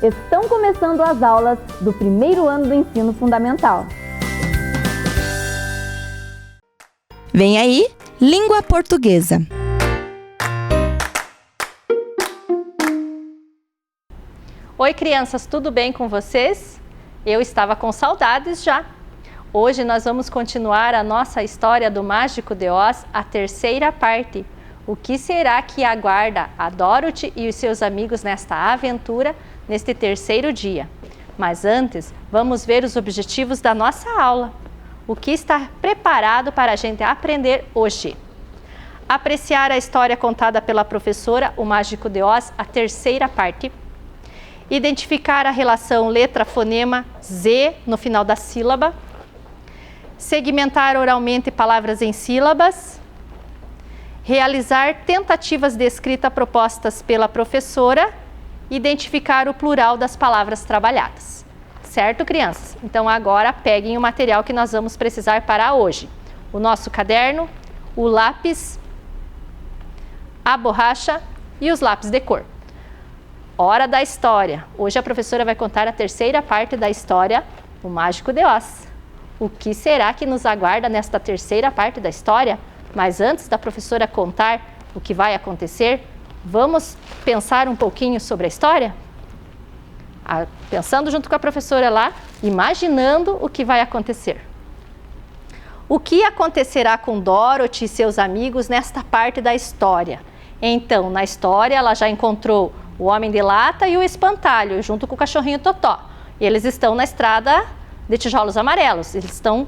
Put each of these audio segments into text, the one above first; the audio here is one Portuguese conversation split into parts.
Estão começando as aulas do primeiro ano do ensino fundamental. Vem aí, língua portuguesa. Oi, crianças, tudo bem com vocês? Eu estava com saudades já. Hoje nós vamos continuar a nossa história do Mágico de Oz, a terceira parte. O que será que aguarda a Dorothy e os seus amigos nesta aventura, neste terceiro dia? Mas antes, vamos ver os objetivos da nossa aula. O que está preparado para a gente aprender hoje? Apreciar a história contada pela professora, o Mágico de Oz, a terceira parte. Identificar a relação letra-fonema Z no final da sílaba. Segmentar oralmente palavras em sílabas. Realizar tentativas de escrita propostas pela professora. Identificar o plural das palavras trabalhadas. Certo, crianças? Então agora peguem o material que nós vamos precisar para hoje. O nosso caderno, o lápis, a borracha e os lápis de cor. Hora da história. Hoje a professora vai contar a terceira parte da história, o Mágico de Oz. O que será que nos aguarda nesta terceira parte da história? Mas antes da professora contar o que vai acontecer, vamos pensar um pouquinho sobre a história? Pensando junto com a professora lá, imaginando o que vai acontecer. O que acontecerá com Dorothy e seus amigos nesta parte da história? Então, na história, ela já encontrou o Homem de Lata e o Espantalho, junto com o Cachorrinho Totó. E eles estão na estrada de tijolos amarelos. Eles estão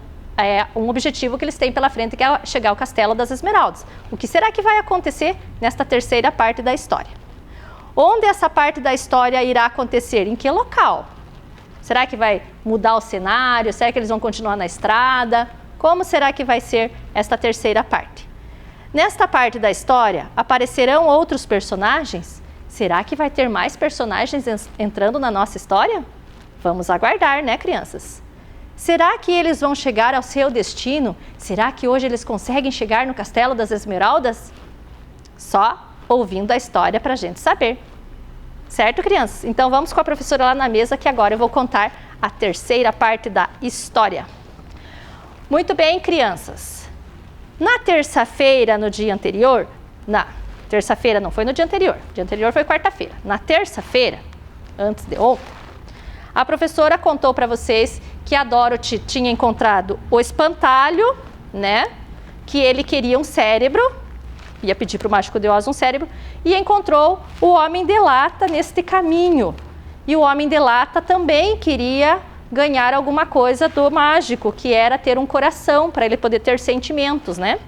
um objetivo que eles têm pela frente, que é chegar ao Castelo das Esmeraldas. O que será que vai acontecer nesta terceira parte da história? Onde essa parte da história irá acontecer? Em que local? Será que vai mudar o cenário? Será que eles vão continuar na estrada? Como será que vai ser esta terceira parte? Nesta parte da história, aparecerão outros personagens? Será que vai ter mais personagens entrando na nossa história? Vamos aguardar, né, crianças? Será que eles vão chegar ao seu destino? Será que hoje eles conseguem chegar no Castelo das Esmeraldas? Só ouvindo a história para a gente saber. Certo, crianças? Então vamos com a professora lá na mesa, que agora eu vou contar a terceira parte da história. Muito bem, crianças. Na terça-feira, no dia anterior... Terça-feira não foi no dia anterior. O dia anterior foi quarta-feira. Na terça-feira, antes de ontem, a professora contou para vocês que a Dorothy tinha encontrado o Espantalho, né? Que ele queria um cérebro, ia pedir para o Mágico de Oz um cérebro, e encontrou o Homem de Lata neste caminho. E o Homem de Lata também queria ganhar alguma coisa do mágico, que era ter um coração, para ele poder ter sentimentos, né?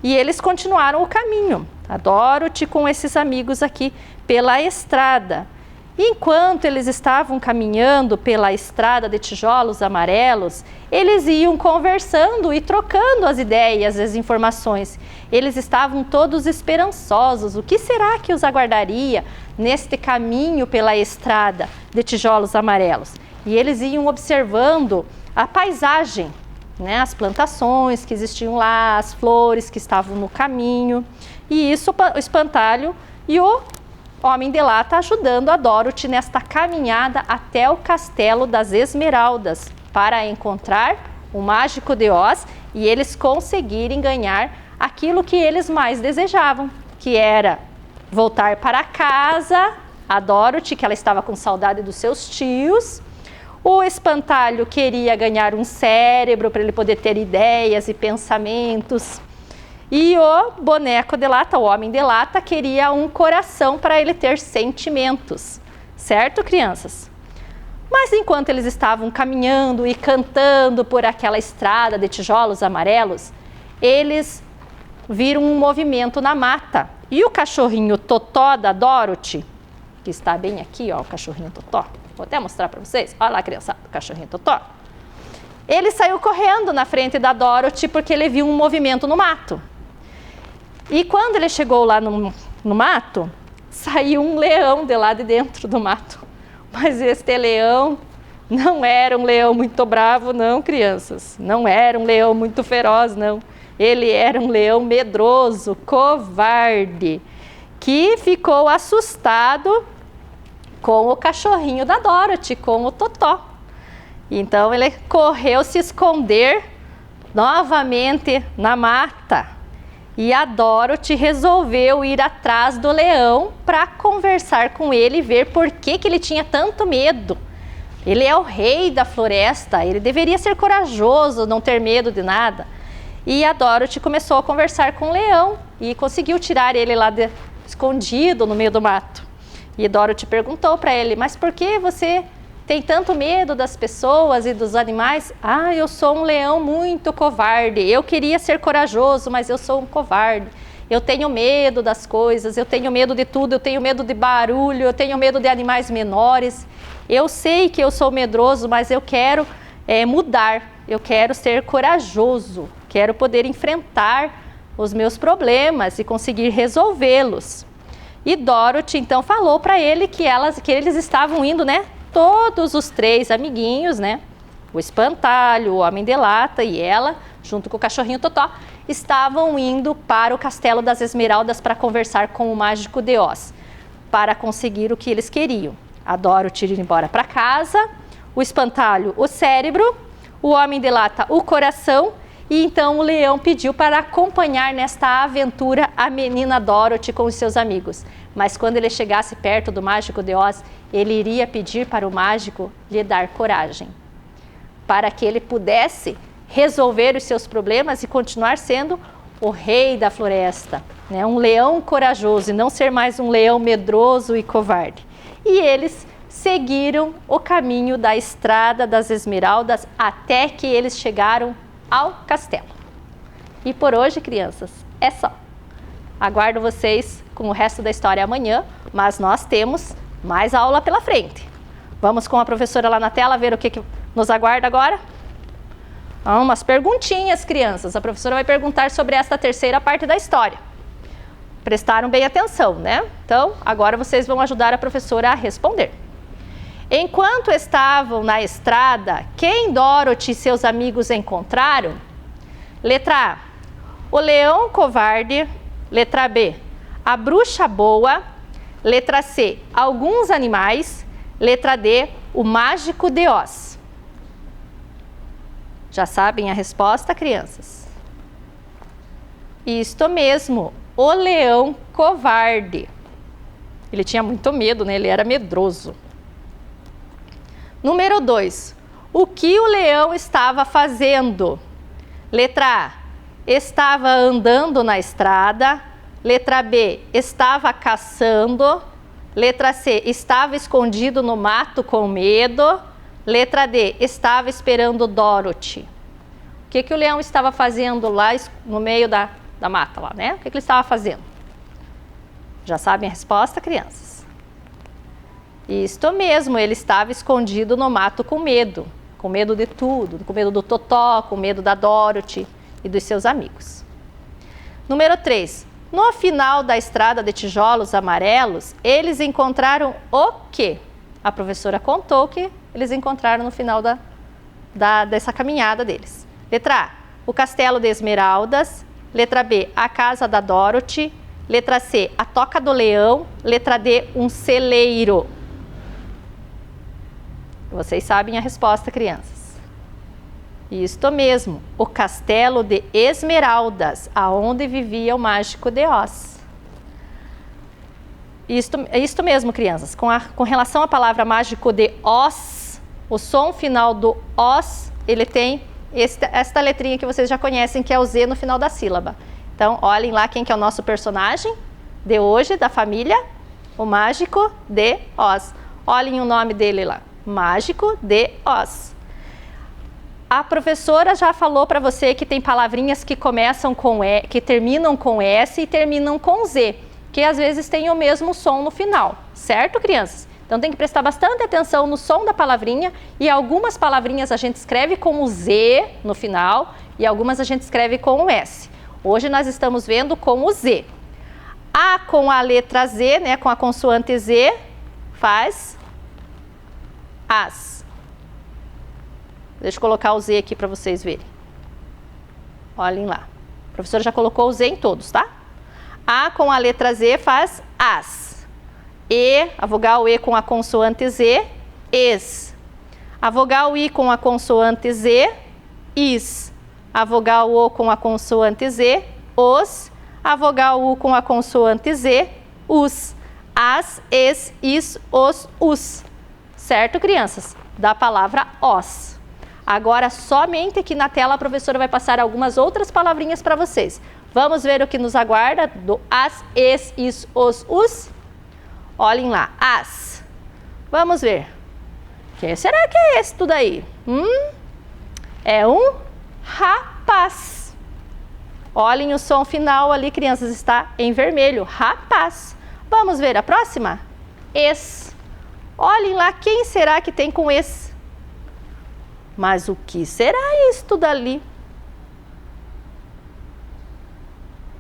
E eles continuaram o caminho, a Dorothy com esses amigos aqui pela estrada. Enquanto eles estavam caminhando pela estrada de tijolos amarelos, eles iam conversando e trocando as ideias, as informações. Eles estavam todos esperançosos. O que será que os aguardaria neste caminho pela estrada de tijolos amarelos? E eles iam observando a paisagem, né? As plantações que existiam lá, as flores que estavam no caminho. E isso o Espantalho e o Homem de Lata ajudando a Dorothy nesta caminhada até o Castelo das Esmeraldas para encontrar o Mágico de Oz e eles conseguirem ganhar aquilo que eles mais desejavam, que era voltar para casa, a Dorothy, que ela estava com saudade dos seus tios. O Espantalho queria ganhar um cérebro para ele poder ter ideias e pensamentos. E o Boneco de Lata, o Homem de Lata, queria um coração para ele ter sentimentos. Certo, crianças? Mas enquanto eles estavam caminhando e cantando por aquela estrada de tijolos amarelos, eles viram um movimento na mata. E o cachorrinho Totó da Dorothy, que está bem aqui, ó, o cachorrinho Totó. Vou até mostrar para vocês. Olha lá, criançada, o cachorrinho Totó. Ele saiu correndo na frente da Dorothy porque ele viu um movimento no mato. E quando ele chegou lá no mato, saiu um leão de lá de dentro do mato. Mas este leão não era um leão muito bravo, não, crianças. Não era um leão muito feroz, não. Ele era um leão medroso, covarde, que ficou assustado Com o cachorrinho da Dorothy, com o Totó. Então ele correu se esconder novamente na mata. E a Dorothy resolveu ir atrás do leão para conversar com ele e ver por que ele tinha tanto medo. Ele é o rei da floresta, ele deveria ser corajoso, não ter medo de nada. E a Dorothy começou a conversar com o leão e conseguiu tirar ele lá escondido no meio do mato. E Dorothy perguntou para ele, mas por que você tem tanto medo das pessoas e dos animais? Ah, eu sou um leão muito covarde, eu queria ser corajoso, mas eu sou um covarde. Eu tenho medo das coisas, eu tenho medo de tudo, eu tenho medo de barulho, eu tenho medo de animais menores. Eu sei que eu sou medroso, mas eu quero mudar, eu quero ser corajoso, quero poder enfrentar os meus problemas e conseguir resolvê-los. E Dorothy então falou para ele que eles estavam indo, né? Todos os 3 amiguinhos, né? O espantalho, o homem de lata e ela, junto com o cachorrinho Totó, estavam indo para o Castelo das Esmeraldas para conversar com o Mágico de Oz, para conseguir o que eles queriam. A Dorothy ir embora para casa, o espantalho, o cérebro, o homem de lata, o coração, e então o leão pediu para acompanhar nesta aventura a menina Dorothy com os seus amigos. Mas quando ele chegasse perto do Mágico de Oz, ele iria pedir para o mágico lhe dar coragem, para que ele pudesse resolver os seus problemas e continuar sendo o rei da floresta, né? Um leão corajoso e não ser mais um leão medroso e covarde. E eles seguiram o caminho da Estrada das Esmeraldas até que eles chegaram ao castelo. E por hoje, crianças, é só. Aguardo vocês com o resto da história amanhã, mas nós temos mais aula pela frente. Vamos com a professora lá na tela ver o que nos aguarda agora? Umas perguntinhas, crianças. A professora vai perguntar sobre esta terceira parte da história. Prestaram bem atenção, né? Então, agora vocês vão ajudar a professora a responder. Enquanto estavam na estrada, quem Dorothy e seus amigos encontraram? Letra A, o leão covarde. Letra B, a bruxa boa. Letra C, alguns animais. Letra D, o Mágico de Oz. Já sabem a resposta, crianças? Isto mesmo, o leão covarde. Ele tinha muito medo, né? Ele era medroso. Número 2, o que o leão estava fazendo? Letra A, estava andando na estrada. Letra B, estava caçando. Letra C, estava escondido no mato com medo. Letra D, estava esperando Dorothy. O que o leão estava fazendo lá no meio da mata, lá, né? O que ele estava fazendo? Já sabem a resposta, crianças? Isto mesmo, ele estava escondido no mato com medo de tudo, com medo do Totó, com medo da Dorothy e dos seus amigos. Número 3, no final da estrada de tijolos amarelos, eles encontraram o quê? A professora contou que eles encontraram no final dessa caminhada deles. Letra A, o Castelo de Esmeraldas. Letra B, a casa da Dorothy. Letra C, a toca do leão. Letra D, um celeiro. Vocês sabem a resposta, crianças? Isto mesmo, o Castelo de Esmeraldas, aonde vivia o Mágico de Oz. Isto mesmo, crianças. Com relação à palavra Mágico de Oz, o som final do Oz, ele tem esta letrinha que vocês já conhecem, que é o Z no final da sílaba. Então, olhem lá quem que é o nosso personagem de hoje, da família, o Mágico de Oz. Olhem o nome dele lá, Mágico de Oz. A professora já falou para você que tem palavrinhas que começam com E, que terminam com S e terminam com Z, que às vezes tem o mesmo som no final, certo, crianças? Então tem que prestar bastante atenção no som da palavrinha, e algumas palavrinhas a gente escreve com o Z no final e algumas a gente escreve com o S. Hoje nós estamos vendo com o Z. A com a letra Z, né, com a consoante Z, faz as. Deixa eu colocar o Z aqui para vocês verem. Olhem lá. A professora já colocou o Z em todos, tá? A com a letra Z faz as. E, a vogal E com a consoante Z, es. A vogal I com a consoante Z, is. A vogal O com a consoante Z, os. A vogal U com a consoante Z, us. As, es, is, os, us. Certo, crianças? Da palavra os. Agora, somente aqui na tela, a professora vai passar algumas outras palavrinhas para vocês. Vamos ver o que nos aguarda do as, es, is, os, us. Olhem lá, as. Vamos ver. Quem será que é esse tudo aí? É um rapaz. Olhem o som final ali, crianças, está em vermelho. Rapaz. Vamos ver a próxima? Es. Olhem lá, quem será que tem com es? Mas o que será isto dali?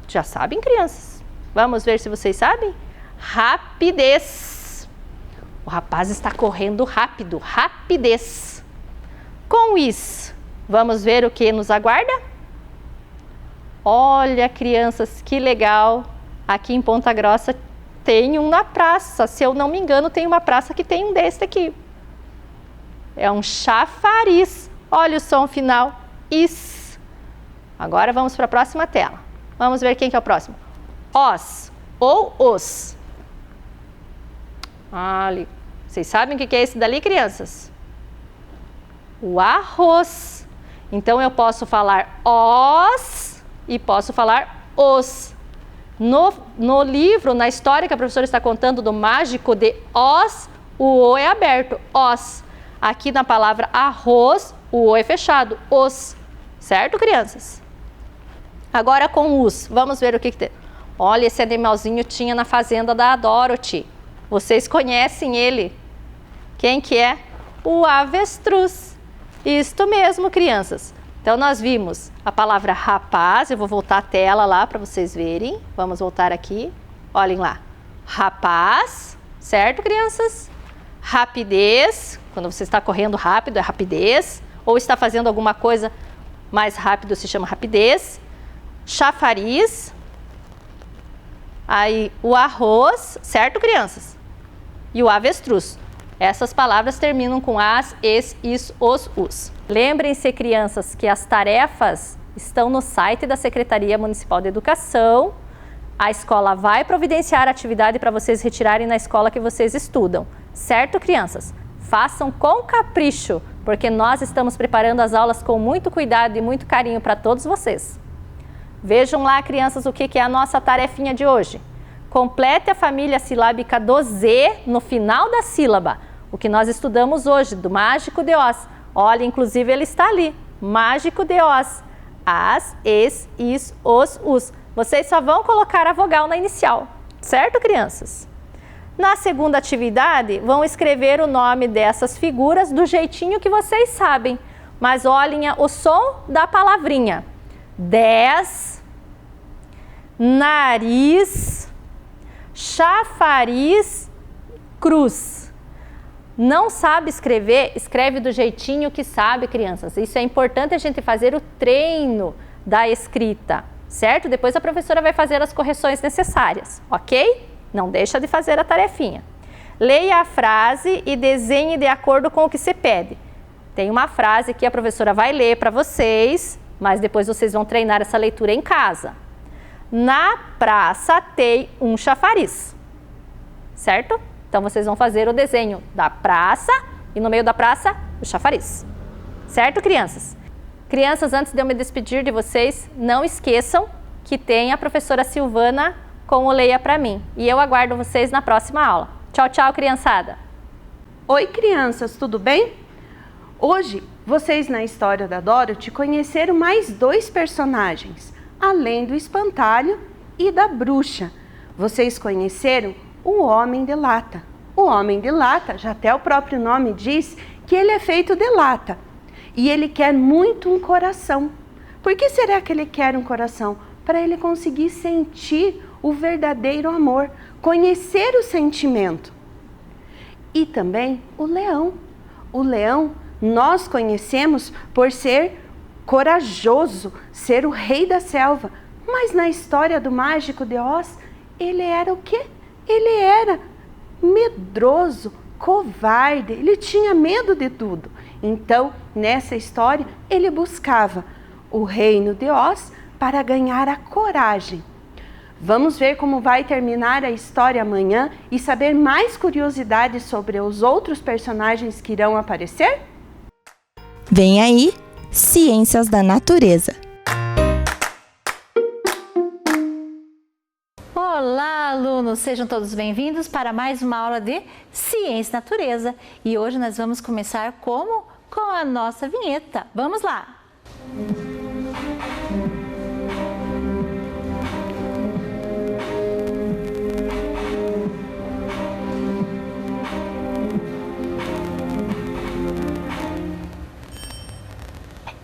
Já sabem, crianças? Vamos ver se vocês sabem? Rapidez. O rapaz está correndo rápido. Rapidez. Com is, vamos ver o que nos aguarda? Olha, crianças, que legal. Aqui em Ponta Grossa tem um na praça. Se eu não me engano, tem uma praça que tem um desse aqui. É um chafariz. Olha o som final. Is. Agora vamos para a próxima tela. Vamos ver quem que é o próximo. Os ou os. Olha, vocês sabem o que é esse dali, crianças? O arroz. Então, eu posso falar os e posso falar os. No livro, na história que a professora está contando do Mágico de Oz, o O é aberto, os. Aqui na palavra arroz, o O é fechado, os. Certo, crianças? Agora com os, vamos ver o que tem. Olha, esse animalzinho tinha na fazenda da Dorothy. Vocês conhecem ele? Quem que é? O avestruz. Isto mesmo, crianças. Então, nós vimos a palavra rapaz. Eu vou voltar a tela lá para vocês verem. Vamos voltar aqui. Olhem lá. Rapaz, certo, crianças? Rapidez. Quando você está correndo rápido, é rapidez. Ou está fazendo alguma coisa mais rápido, se chama rapidez. Chafariz. Aí, o arroz, certo, crianças? E o avestruz. Essas palavras terminam com as, es, is, os, us. Lembrem-se, crianças, que as tarefas estão no site da Secretaria Municipal de Educação. A escola vai providenciar a atividade para vocês retirarem na escola que vocês estudam. Certo, crianças? Façam com capricho, porque nós estamos preparando as aulas com muito cuidado e muito carinho para todos vocês. Vejam lá, crianças, o que é a nossa tarefinha de hoje. Complete a família silábica do Z no final da sílaba. O que nós estudamos hoje, do Mágico de Oz. Olha, inclusive ele está ali. Mágico de Oz. As, es, is, os, us. Vocês só vão colocar a vogal na inicial. Certo, crianças? Na segunda atividade, vão escrever o nome dessas figuras do jeitinho que vocês sabem. Mas olhem o som da palavrinha. 10, nariz, chafariz, cruz. Não sabe escrever? Escreve do jeitinho que sabe, crianças. Isso é importante a gente fazer o treino da escrita, certo? Depois a professora vai fazer as correções necessárias, ok? Não deixa de fazer a tarefinha. Leia a frase e desenhe de acordo com o que se pede. Tem uma frase que a professora vai ler para vocês, mas depois vocês vão treinar essa leitura em casa. Na praça tem um chafariz, certo? Então, vocês vão fazer o desenho da praça e no meio da praça, o chafariz. Certo, crianças? Crianças, antes de eu me despedir de vocês, não esqueçam que tem a professora Silvana com o Leia Pra Mim. E eu aguardo vocês na próxima aula. Tchau, tchau, criançada! Oi, crianças, tudo bem? Hoje, vocês na história da Dorothy conheceram mais 2 personagens, além do espantalho e da bruxa. Vocês conheceram o Homem de Lata. O Homem de Lata, já até o próprio nome diz que ele é feito de lata. E ele quer muito um coração. Por que será que ele quer um coração? Para ele conseguir sentir o verdadeiro amor, conhecer o sentimento. E também o leão. O leão nós conhecemos por ser corajoso, ser o rei da selva. Mas na história do Mágico de Oz, ele era o quê? Ele era medroso, covarde, ele tinha medo de tudo. Então, nessa história, ele buscava o reino de Oz para ganhar a coragem. Vamos ver como vai terminar a história amanhã e saber mais curiosidades sobre os outros personagens que irão aparecer? Vem aí, Ciências da Natureza. Olá, alunos! Sejam todos bem-vindos para mais uma aula de Ciência e Natureza. E hoje nós vamos começar como? Com a nossa vinheta. Vamos lá!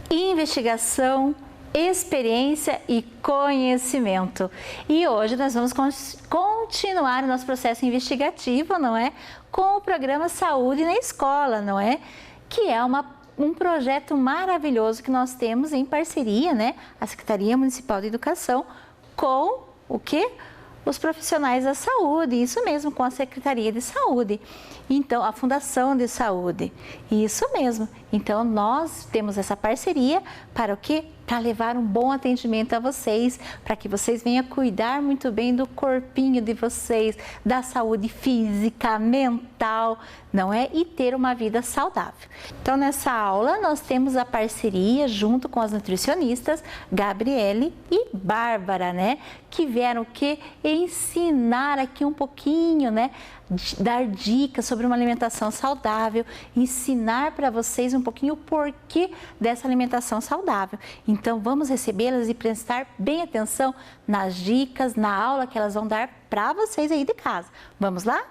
Investigação, experiência e conhecimento. E hoje nós vamos continuar o nosso processo investigativo, não é? Com o programa Saúde na Escola, não é? Que é um projeto maravilhoso que nós temos em parceria, né? A Secretaria Municipal de Educação com o quê? Os profissionais da saúde, isso mesmo, com a Secretaria de Saúde. Então, a Fundação de Saúde, isso mesmo. Então, nós temos essa parceria para o quê? Para levar um bom atendimento a vocês, para que vocês venham cuidar muito bem do corpinho de vocês, da saúde física, mental, não é? E ter uma vida saudável. Então, nessa aula, nós temos a parceria junto com as nutricionistas Gabriele e Bárbara, né? Que vieram o quê? Ensinar aqui um pouquinho, né? Dar dicas sobre uma alimentação saudável, ensinar para vocês um pouquinho o porquê dessa alimentação saudável. Então, vamos recebê-las e prestar bem atenção nas dicas, na aula que elas vão dar para vocês aí de casa. Vamos lá?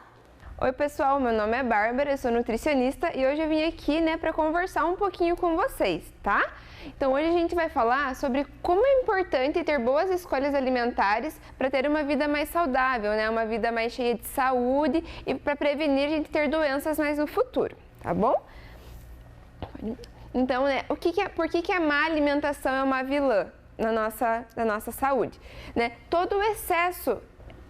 Oi pessoal, meu nome é Bárbara, eu sou nutricionista e hoje eu vim aqui, para conversar um pouquinho com vocês, tá? Então hoje a gente vai falar sobre como é importante ter boas escolhas alimentares para ter uma vida mais saudável, né? Uma vida mais cheia de saúde e para prevenir a gente ter doenças mais no futuro, tá bom? Então, por que a má alimentação é uma vilã na nossa saúde, né? Todo o excesso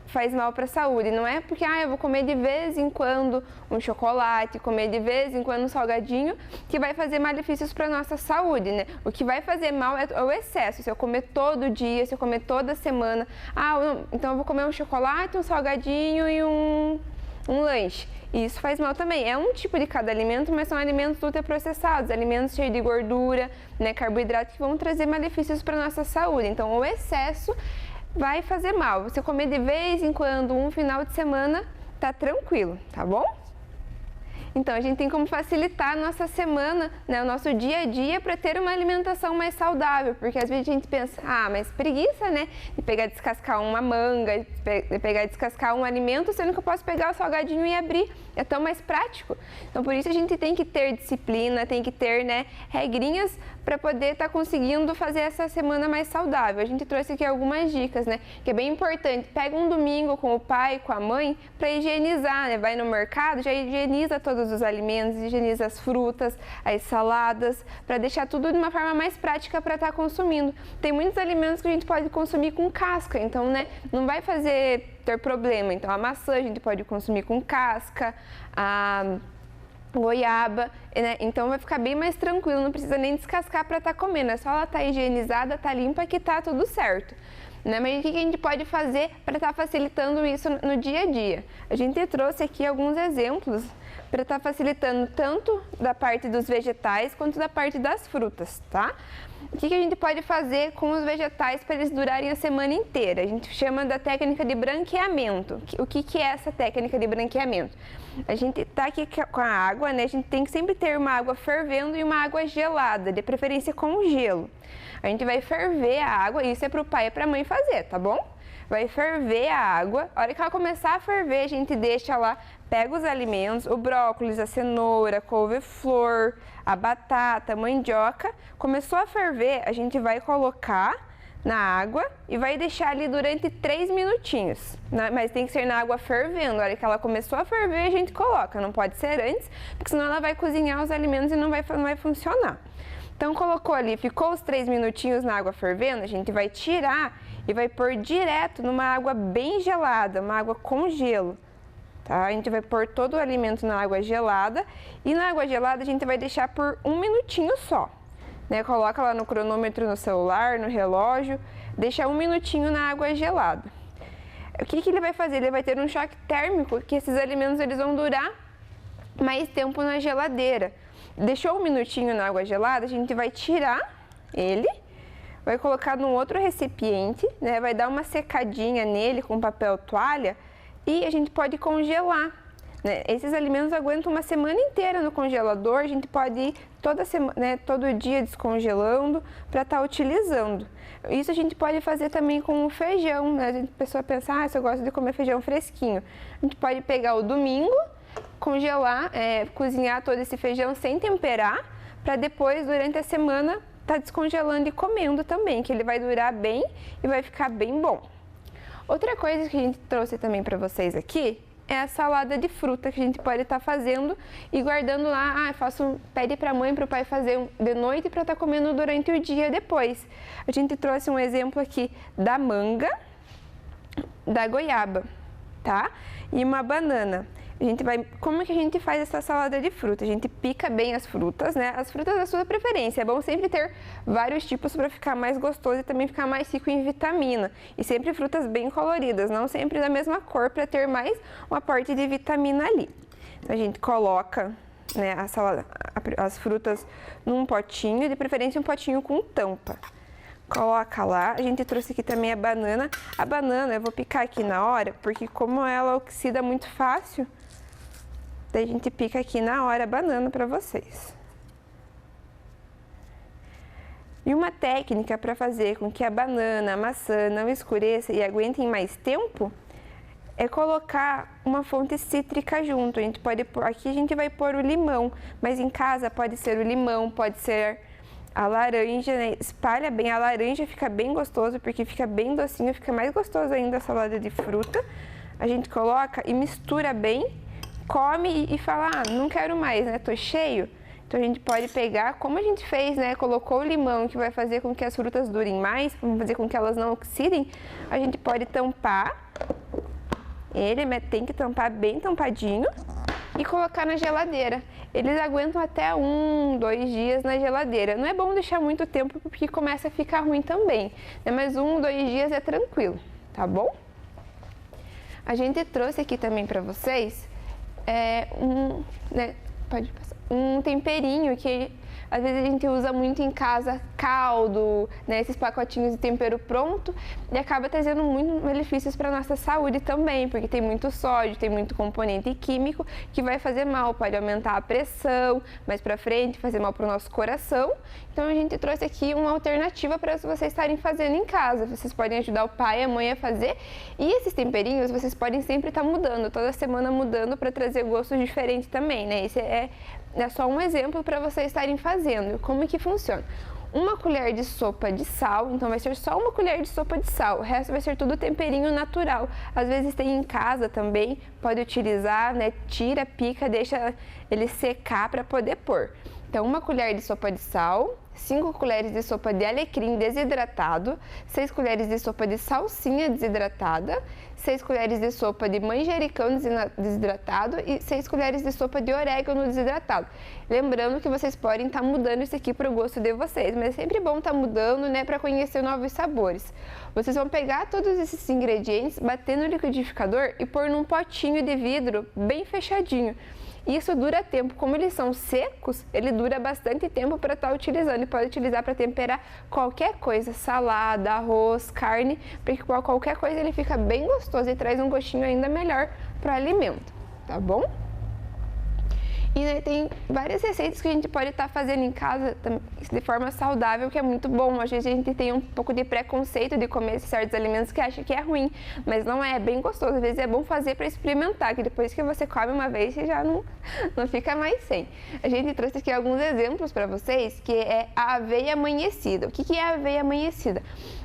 faz mal para a saúde, não é porque eu vou comer de vez em quando um chocolate, comer de vez em quando um salgadinho, que vai fazer malefícios para a nossa saúde, né? O que vai fazer mal é o excesso, se eu comer todo dia, se eu comer toda semana, então eu vou comer um chocolate, um salgadinho e um lanche. E isso faz mal também. É um tipo de cada alimento, mas são alimentos ultraprocessados, alimentos cheios de gordura, né, carboidrato, que vão trazer malefícios para a nossa saúde. Então, o excesso vai fazer mal. Você comer de vez em quando, um final de semana, tá tranquilo, tá bom? Então, a gente tem como facilitar a nossa semana, né, o nosso dia a dia para ter uma alimentação mais saudável, porque às vezes a gente pensa, mas preguiça, né, de pegar e descascar uma manga, de pegar e descascar um alimento, sendo que eu posso pegar o salgadinho e abrir, é tão mais prático. Então, por isso a gente tem que ter disciplina, tem que ter, né, regrinhas para poder estar conseguindo fazer essa semana mais saudável. A gente trouxe aqui algumas dicas, né, que é bem importante. Pega um domingo com o pai, com a mãe, para higienizar, né, vai no mercado, já higieniza todos os alimentos, higieniza as frutas, as saladas, para deixar tudo de uma forma mais prática para estar consumindo. Tem muitos alimentos que a gente pode consumir com casca, então, né, não vai ter problema. Então, a maçã a gente pode consumir com casca, a goiaba, né? Então vai ficar bem mais tranquilo, não precisa nem descascar para estar comendo, é só ela estar higienizada, tá limpa que tá tudo certo. Né? Mas o que a gente pode fazer para estar facilitando isso no dia a dia? A gente trouxe aqui alguns exemplos para estar facilitando tanto da parte dos vegetais quanto da parte das frutas, tá? O que a gente pode fazer com os vegetais para eles durarem a semana inteira? A gente chama da técnica de branqueamento. O que é essa técnica de branqueamento? A gente está aqui com a água, né? A gente tem que sempre ter uma água fervendo e uma água gelada, de preferência com gelo. A gente vai ferver a água, isso é para o pai e para a mãe fazer, tá bom? Vai ferver a água, a hora que ela começar a ferver, a gente deixa lá, pega os alimentos, o brócolis, a cenoura, a couve-flor, a batata, a mandioca. Começou a ferver, a gente vai colocar na água e vai deixar ali durante 3 minutinhos, né? Mas tem que ser na água fervendo, a hora que ela começou a ferver a gente coloca, não pode ser antes, porque senão ela vai cozinhar os alimentos e não vai funcionar. Então colocou ali, ficou os 3 minutinhos na água fervendo, a gente vai tirar e vai pôr direto numa água bem gelada, uma água com gelo. tá? A gente vai pôr todo o alimento na água gelada e na água gelada a gente vai deixar por 1 minutinho só, né? Coloca lá no cronômetro no celular, no relógio, deixa 1 minutinho na água gelada. O que ele vai fazer? Ele vai ter um choque térmico, que esses alimentos eles vão durar mais tempo na geladeira. Deixou 1 minutinho na água gelada, a gente vai tirar ele, vai colocar num outro recipiente, né? Vai dar uma secadinha nele com papel toalha e a gente pode congelar, né? Esses alimentos aguentam uma semana inteira no congelador, a gente pode ir toda semana, né, todo dia descongelando para estar utilizando. Isso a gente pode fazer também com o feijão, né? A pessoa pensa, se eu gosto de comer feijão fresquinho. A gente pode pegar o domingo, congelar, cozinhar todo esse feijão sem temperar, para depois, durante a semana, tá descongelando e comendo também, que ele vai durar bem e vai ficar bem bom. Outra coisa que a gente trouxe também para vocês aqui é a salada de fruta que a gente pode estar fazendo e guardando lá. Pede para a mãe, para o pai fazer de noite para estar comendo durante o dia depois. A gente trouxe um exemplo aqui da manga, da goiaba, tá? E uma banana. Como que a gente faz essa salada de fruta? A gente pica bem as frutas, né? As frutas da sua preferência. É bom sempre ter vários tipos para ficar mais gostoso e também ficar mais rico em vitamina. E sempre frutas bem coloridas, não sempre da mesma cor, para ter mais um aporte de vitamina ali. Então, a gente coloca, né, as frutas num potinho, de preferência um potinho com tampa. Coloca lá. A gente trouxe aqui também a banana. A banana eu vou picar aqui na hora, porque como ela oxida muito fácil, daí a gente pica aqui na hora a banana para vocês. E uma técnica para fazer com que a banana, a maçã não escureça e aguentem mais tempo é colocar uma fonte cítrica junto. Aqui a gente vai pôr o limão, mas em casa pode ser o limão, pode ser a laranja, né? Espalha bem a laranja, fica bem gostoso, porque fica bem docinho, fica mais gostoso ainda a salada de fruta. A gente coloca e mistura bem, come e fala, não quero mais, né? Tô cheio. Então a gente pode pegar, como a gente fez, né? Colocou o limão, que vai fazer com que as frutas durem mais, vai fazer com que elas não oxidem. A gente pode tampar ele, tem que tampar bem tampadinho e colocar na geladeira. Eles aguentam até 1, 2 dias na geladeira. Não é bom deixar muito tempo porque começa a ficar ruim também, né? Mas 1, 2 dias é tranquilo, tá bom? A gente trouxe aqui também para vocês um temperinho que às vezes a gente usa muito em casa, caldo, né, esses pacotinhos de tempero pronto, e acaba trazendo muitos benefícios para a nossa saúde também, porque tem muito sódio, tem muito componente químico que vai fazer mal, pode aumentar a pressão, mais para frente, fazer mal para o nosso coração. Então a gente trouxe aqui uma alternativa para vocês estarem fazendo em casa. Vocês podem ajudar o pai e a mãe a fazer, e esses temperinhos vocês podem sempre estar mudando, toda semana mudando para trazer gostos diferentes também, né? Esse é só um exemplo para vocês estarem fazendo. Como que funciona? 1 colher de sopa de sal, então vai ser só 1 colher de sopa de sal, o resto vai ser tudo temperinho natural. Às vezes tem em casa também, pode utilizar, né? Tira, pica, deixa ele secar para poder pôr. Então 1 colher de sopa de sal, 5 colheres de sopa de alecrim desidratado, 6 colheres de sopa de salsinha desidratada, 6 colheres de sopa de manjericão desidratado e 6 colheres de sopa de orégano desidratado. Lembrando que vocês podem estar mudando isso aqui para o gosto de vocês, mas é sempre bom estar mudando, né, para conhecer novos sabores. Vocês vão pegar todos esses ingredientes, bater no liquidificador e pôr num potinho de vidro bem fechadinho. Isso dura tempo, como eles são secos, ele dura bastante tempo para estar utilizando. E pode utilizar para temperar qualquer coisa, salada, arroz, carne, porque qualquer coisa ele fica bem gostoso e traz um gostinho ainda melhor para o alimento, tá bom? E né, tem várias receitas que a gente pode estar fazendo em casa de forma saudável, que é muito bom. Às vezes a gente tem um pouco de preconceito de comer certos alimentos que acha que é ruim, mas não é bem gostoso. Às vezes é bom fazer para experimentar, que depois que você come uma vez, você já não fica mais sem. A gente trouxe aqui alguns exemplos para vocês, que é a aveia amanhecida. O que é a aveia amanhecida?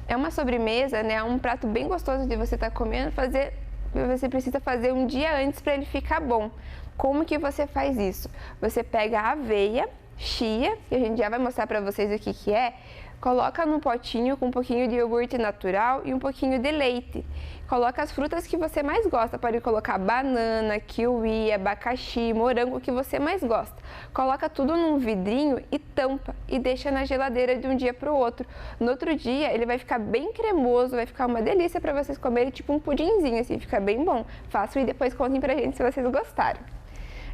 É uma sobremesa, né? É um prato bem gostoso de você estar comendo, você precisa fazer um dia antes para ele ficar bom. Como que você faz isso? Você pega a aveia, chia, que a gente já vai mostrar para vocês o que é, Coloca num potinho com um pouquinho de iogurte natural e um pouquinho de leite. Coloca as frutas que você mais gosta, pode colocar banana, kiwi, abacaxi, morango, o que você mais gosta. Coloca tudo num vidrinho e tampa e deixa na geladeira de um dia para o outro. No outro dia ele vai ficar bem cremoso, vai ficar uma delícia para vocês comerem, tipo um pudinzinho assim, fica bem bom. Façam e depois contem pra gente se vocês gostaram.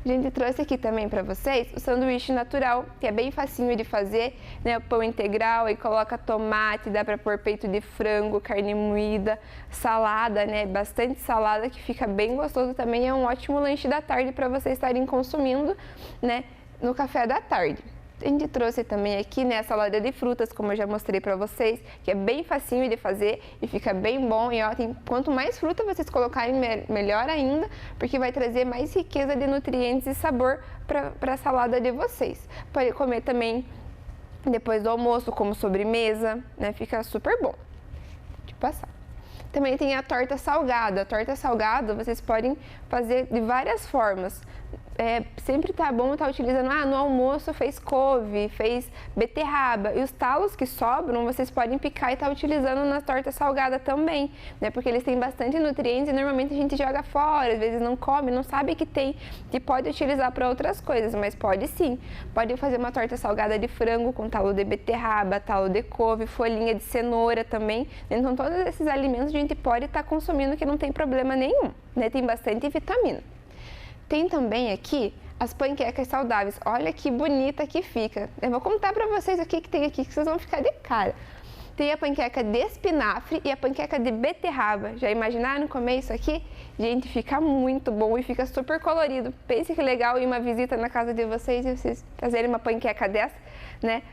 A gente trouxe aqui também para vocês o sanduíche natural, que é bem facinho de fazer, né? O pão integral, aí coloca tomate, dá para pôr peito de frango, carne moída, salada, né? Bastante salada, que fica bem gostoso também, é um ótimo lanche da tarde para vocês estarem consumindo, né? No café da tarde. A gente trouxe também aqui, né, a salada de frutas, como eu já mostrei para vocês, que é bem facinho de fazer e fica bem bom. E ó, quanto mais fruta vocês colocarem, melhor ainda, porque vai trazer mais riqueza de nutrientes e sabor para a salada de vocês. Pode comer também depois do almoço, como sobremesa, né, fica super bom. Deixa eu passar. Também tem a torta salgada. A torta salgada vocês podem fazer de várias formas. Sempre tá bom estar utilizando, no almoço fez couve, fez beterraba, e os talos que sobram vocês podem picar e estar utilizando na torta salgada também, né? Porque eles têm bastante nutrientes e normalmente a gente joga fora, às vezes não come, não sabe que tem, que pode utilizar para outras coisas, mas pode sim. Pode fazer uma torta salgada de frango com talo de beterraba, talo de couve, folhinha de cenoura também. Então todos esses alimentos a gente pode estar consumindo que não tem problema nenhum, né? Tem bastante vitamina. Tem também aqui as panquecas saudáveis. Olha que bonita que fica. Eu vou contar pra vocês o que tem aqui, que vocês vão ficar de cara. Tem a panqueca de espinafre e a panqueca de beterraba. Já imaginaram comer isso aqui? Gente, fica muito bom e fica super colorido. Pense que legal ir uma visita na casa de vocês e vocês trazerem uma panqueca dessa, né?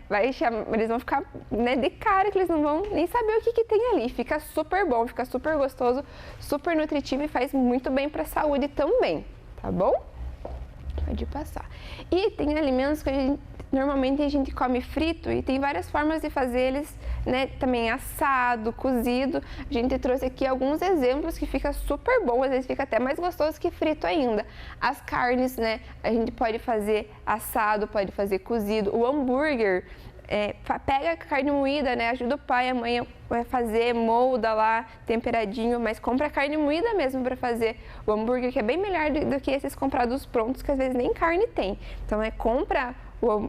Eles vão ficar, né, de cara, que eles não vão nem saber o que tem ali. Fica super bom, fica super gostoso, super nutritivo e faz muito bem pra saúde também. Tá bom? Pode passar. E tem alimentos que normalmente a gente come frito e tem várias formas de fazer eles, né? Também assado, cozido. A gente trouxe aqui alguns exemplos que fica super bom, às vezes fica até mais gostoso que frito ainda. As carnes, né? A gente pode fazer assado, pode fazer cozido. O hambúrguer, pega a carne moída, né? Ajuda o pai e a mãe a fazer, molda lá, temperadinho, mas compra a carne moída mesmo para fazer o hambúrguer, que é bem melhor do que esses comprados prontos, que às vezes nem carne tem. Então compra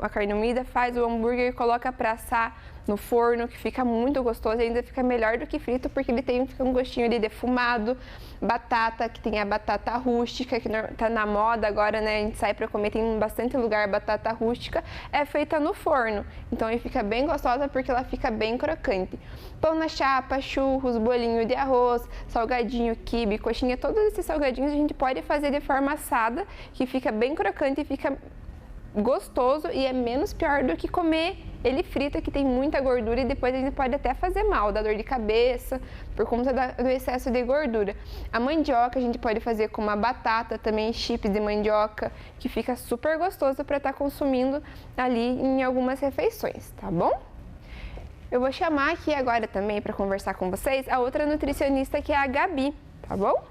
a carne moída, faz o hambúrguer e coloca para assar no forno, que fica muito gostoso, ainda fica melhor do que frito, porque ele fica um gostinho de defumado. Batata, que tem a batata rústica, que tá na moda agora, né? A gente sai para comer, tem bastante lugar, batata rústica, é feita no forno. Então ele fica bem gostosa porque ela fica bem crocante. Pão na chapa, churros, bolinho de arroz, salgadinho, quibe, coxinha, todos esses salgadinhos a gente pode fazer de forma assada, que fica bem crocante e fica gostoso e é menos pior do que comer ele frito, que tem muita gordura e depois a gente pode até fazer mal, dar dor de cabeça por conta do excesso de gordura. A mandioca a gente pode fazer com uma batata também, chips de mandioca, que fica super gostoso para estar consumindo ali em algumas refeições, tá bom? Eu vou chamar aqui agora também para conversar com vocês a outra nutricionista, que é a Gabi, tá bom?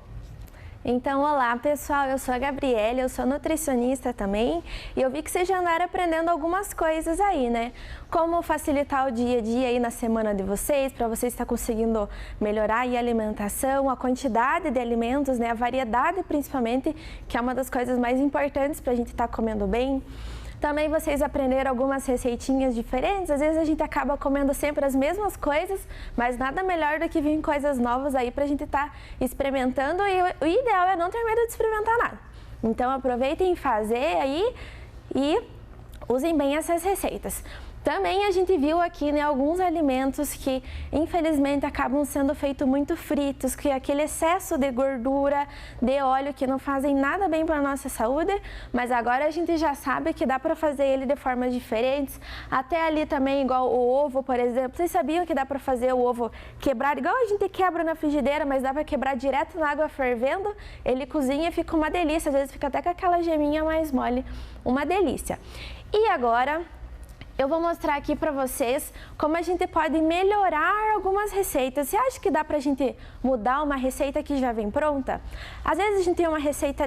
Então, olá pessoal, eu sou a Gabriela, eu sou nutricionista também e eu vi que vocês já andaram aprendendo algumas coisas aí, né? Como facilitar o dia a dia aí na semana de vocês, para vocês estar conseguindo melhorar aí a alimentação, a quantidade de alimentos, né? A variedade principalmente, que é uma das coisas mais importantes para a gente estar comendo bem. Também vocês aprenderam algumas receitinhas diferentes, às vezes a gente acaba comendo sempre as mesmas coisas, mas nada melhor do que vir coisas novas aí pra gente estar experimentando, e o ideal é não ter medo de experimentar nada. Então aproveitem e fazer aí e usem bem essas receitas. Também a gente viu aqui, né, alguns alimentos que infelizmente acabam sendo feitos muito fritos, que é aquele excesso de gordura, de óleo, que não fazem nada bem para a nossa saúde, mas agora a gente já sabe que dá para fazer ele de formas diferentes, até ali também igual o ovo, por exemplo. Vocês sabiam que dá para fazer o ovo quebrado, igual a gente quebra na frigideira, mas dá para quebrar direto na água fervendo, ele cozinha e fica uma delícia, às vezes fica até com aquela geminha mais mole, uma delícia. E agora eu vou mostrar aqui para vocês como a gente pode melhorar algumas receitas. Você acha que dá para a gente mudar uma receita que já vem pronta? Às vezes a gente tem uma receita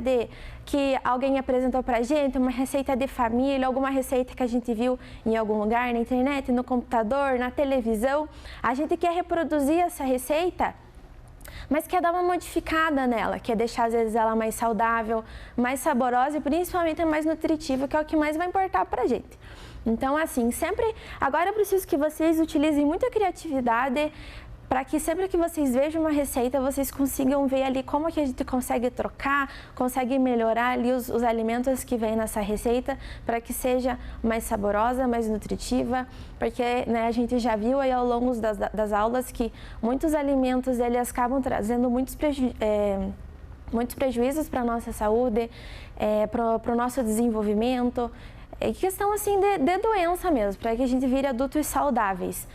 que alguém apresentou para a gente, uma receita de família, alguma receita que a gente viu em algum lugar, na internet, no computador, na televisão. A gente quer reproduzir essa receita, mas quer dar uma modificada nela, quer deixar às vezes ela mais saudável, mais saborosa e principalmente mais nutritiva, que é o que mais vai importar para a gente. Então, assim, agora eu preciso que vocês utilizem muita criatividade para que sempre que vocês vejam uma receita, vocês consigam ver ali como que a gente consegue trocar, consegue melhorar ali os alimentos que vem nessa receita para que seja mais saborosa, mais nutritiva, porque né, a gente já viu aí ao longo das aulas que muitos alimentos eles acabam trazendo muitos prejuízos para a nossa saúde, para o nosso desenvolvimento, é questão assim de doença mesmo, para que a gente vire adultos saudáveis.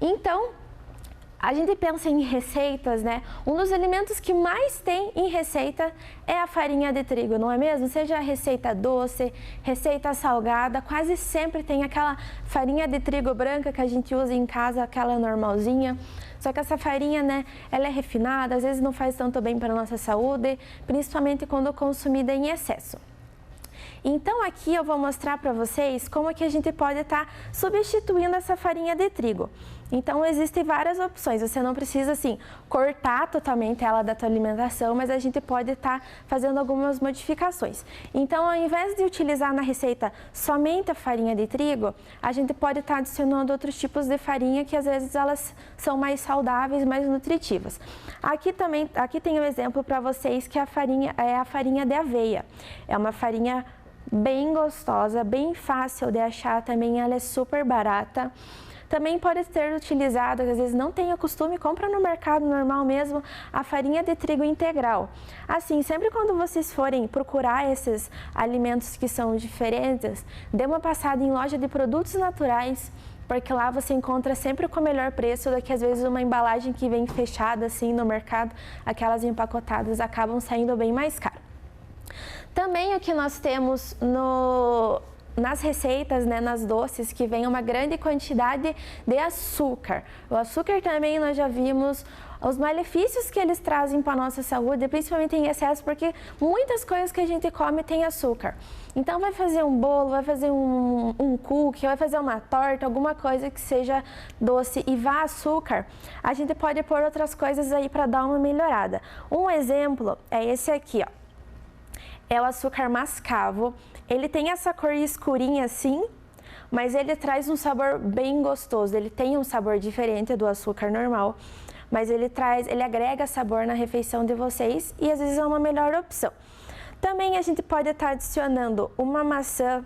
Então, a gente pensa em receitas, né? Um dos alimentos que mais tem em receita é a farinha de trigo, não é mesmo? Seja a receita doce, receita salgada, quase sempre tem aquela farinha de trigo branca que a gente usa em casa, aquela normalzinha. Só que essa farinha, né, ela é refinada, às vezes não faz tanto bem para a nossa saúde, principalmente quando consumida em excesso. Então aqui eu vou mostrar para vocês como é que a gente pode estar substituindo essa farinha de trigo. Então existem várias opções, você não precisa assim cortar totalmente ela da tua alimentação, mas a gente pode estar fazendo algumas modificações. Então ao invés de utilizar na receita somente a farinha de trigo, a gente pode estar adicionando outros tipos de farinha que às vezes elas são mais saudáveis, mais nutritivas. Aqui tem um exemplo para vocês que a farinha de aveia. É uma farinha bem gostosa, bem fácil de achar também, ela é super barata. Também pode ser utilizado, às vezes não tem o costume, compra no mercado normal mesmo, a farinha de trigo integral. Assim, sempre quando vocês forem procurar esses alimentos que são diferentes, dê uma passada em loja de produtos naturais, porque lá você encontra sempre com o melhor preço do que às vezes uma embalagem que vem fechada assim no mercado, aquelas empacotadas acabam saindo bem mais caro. Também o que nós temos nas receitas, né, nas doces, que vem uma grande quantidade de açúcar. O açúcar também nós já vimos os malefícios que eles trazem para a nossa saúde, principalmente em excesso, porque muitas coisas que a gente come tem açúcar. Então vai fazer um bolo, vai fazer um cookie, vai fazer uma torta, alguma coisa que seja doce e vá açúcar, a gente pode pôr outras coisas aí para dar uma melhorada. Um exemplo é esse aqui, ó. É o açúcar mascavo. Ele tem essa cor escurinha assim, mas ele traz um sabor bem gostoso. Ele tem um sabor diferente do açúcar normal, mas ele agrega sabor na refeição de vocês e às vezes é uma melhor opção. Também a gente pode estar adicionando uma maçã.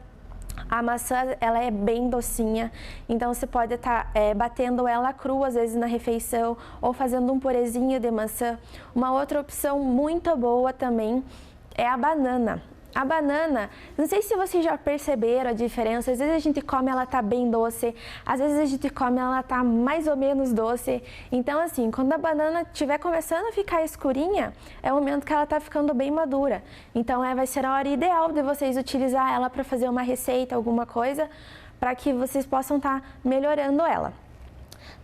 A maçã, ela é bem docinha, então você pode estar batendo ela crua, às vezes na refeição, ou fazendo um purezinho de maçã. Uma outra opção muito boa também é a banana. A banana, não sei se vocês já perceberam a diferença, às vezes a gente come ela tá bem doce, às vezes a gente come ela tá mais ou menos doce. Então assim, quando a banana estiver começando a ficar escurinha, é o momento que ela tá ficando bem madura. Então vai ser a hora ideal de vocês utilizar ela para fazer uma receita, alguma coisa, para que vocês possam estar melhorando ela.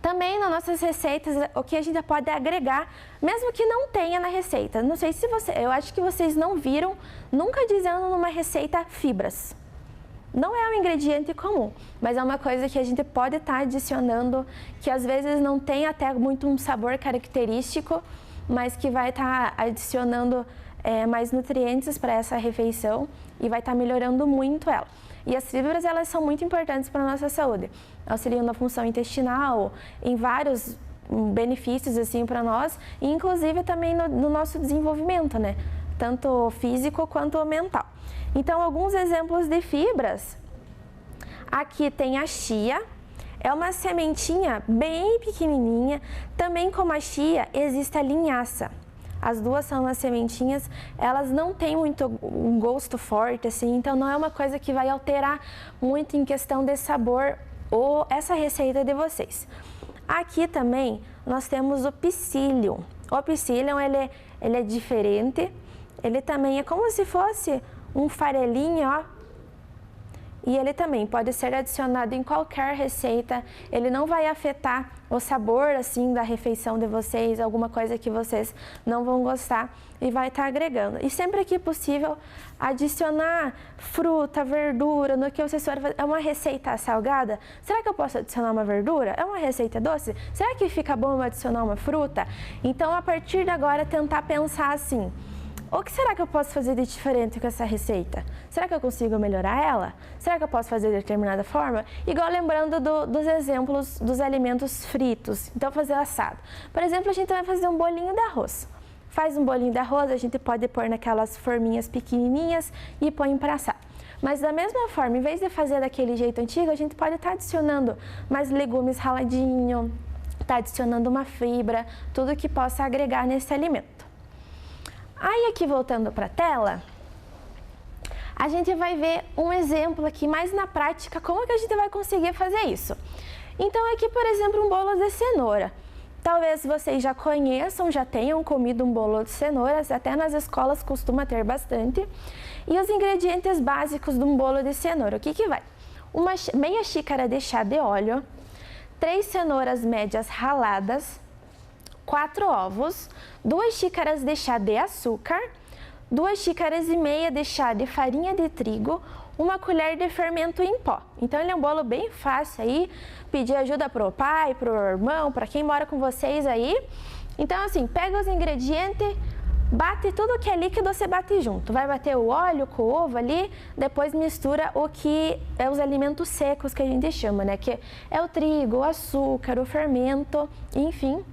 Também nas nossas receitas, o que a gente pode agregar, mesmo que não tenha na receita. Não sei se eu acho que vocês não viram nunca dizendo numa receita fibras. Não é um ingrediente comum, mas é uma coisa que a gente pode estar adicionando, que às vezes não tem até muito um sabor característico, mas que vai estar adicionando mais nutrientes para essa refeição e vai estar melhorando muito ela. E as fibras, elas são muito importantes para a nossa saúde. Auxiliam na função intestinal, em vários benefícios assim para nós, e inclusive também no nosso desenvolvimento, né? Tanto físico quanto mental. Então, alguns exemplos de fibras. Aqui tem a chia. É uma sementinha bem pequenininha. Também como a chia, existe a linhaça. As duas são as sementinhas, elas não têm muito um gosto forte, assim, então não é uma coisa que vai alterar muito em questão de sabor ou essa receita de vocês. Aqui também nós temos o psyllium. O psyllium, ele é diferente, ele também é como se fosse um farelinho, ó. e ele também pode ser adicionado em qualquer receita. Ele não vai afetar o sabor assim da refeição de vocês, alguma coisa que vocês não vão gostar, e vai estar agregando. E sempre que possível, adicionar fruta, verdura no que vocês forem fazer. É uma receita salgada? Será que eu posso adicionar uma verdura? É uma receita doce? Será que fica bom eu adicionar uma fruta? Então, a partir de agora, tentar pensar assim: o que será que eu posso fazer de diferente com essa receita? Será que eu consigo melhorar ela? Será que eu posso fazer de determinada forma? Igual lembrando dos exemplos dos alimentos fritos. Então, fazer assado. Por exemplo, a gente vai fazer um bolinho de arroz. Faz um bolinho de arroz, a gente pode pôr naquelas forminhas pequenininhas e põe para assar. Mas da mesma forma, em vez de fazer daquele jeito antigo, a gente pode estar adicionando mais legumes raladinho, tá adicionando uma fibra, tudo que possa agregar nesse alimento. Aí aqui voltando para a tela, a gente vai ver um exemplo aqui mais na prática, como que a gente vai conseguir fazer isso. Então aqui, por exemplo, um bolo de cenoura. Talvez vocês já conheçam, já tenham comido um bolo de cenouras, até nas escolas costuma ter bastante. E os ingredientes básicos de um bolo de cenoura, o que que vai? Uma meia xícara de chá de óleo, 3 cenouras médias raladas, 4 ovos, 2 xícaras de chá de açúcar, 2 xícaras e meia de chá de farinha de trigo, 1 colher de fermento em pó. Então ele é um bolo bem fácil aí, pedir ajuda pro pai, pro irmão, para quem mora com vocês aí. Então assim, pega os ingredientes, bate tudo que é líquido, você bate junto. Vai bater o óleo com o ovo ali, depois mistura o que é os alimentos secos que a gente chama, né? Que é o trigo, o açúcar, o fermento, enfim.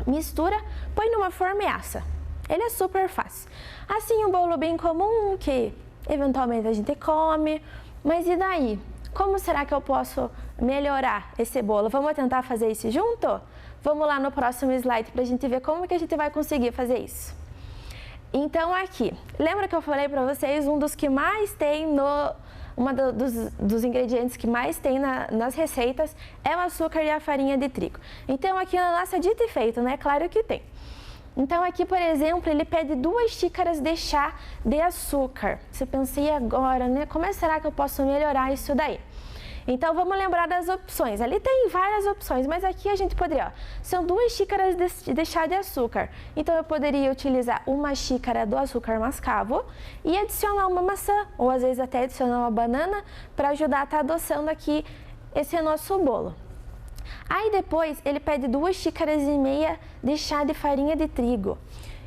Mistura, põe numa forma e assa. Ele é super fácil. Assim, um bolo bem comum que eventualmente a gente come, mas e daí? Como será que eu posso melhorar esse bolo? Vamos tentar fazer isso junto? Vamos lá no próximo slide para a gente ver como que a gente vai conseguir fazer isso. Então aqui, lembra que eu falei para vocês, um dos que mais tem dos ingredientes que mais tem nas receitas é o açúcar e a farinha de trigo. Então aqui na nossa dita e feito, né? Claro que tem. Então aqui, por exemplo, ele pede 2 xícaras de chá de açúcar. Você pensa, e agora, né? Como será que eu posso melhorar isso daí? Então vamos lembrar das opções. Ali tem várias opções, mas aqui a gente poderia, ó, são 2 xícaras de chá de açúcar. Então eu poderia utilizar 1 xícara do açúcar mascavo e adicionar uma maçã, ou às vezes até adicionar uma banana, para ajudar a estar adoçando aqui esse nosso bolo. Aí depois ele pede 2 xícaras e meia de chá de farinha de trigo.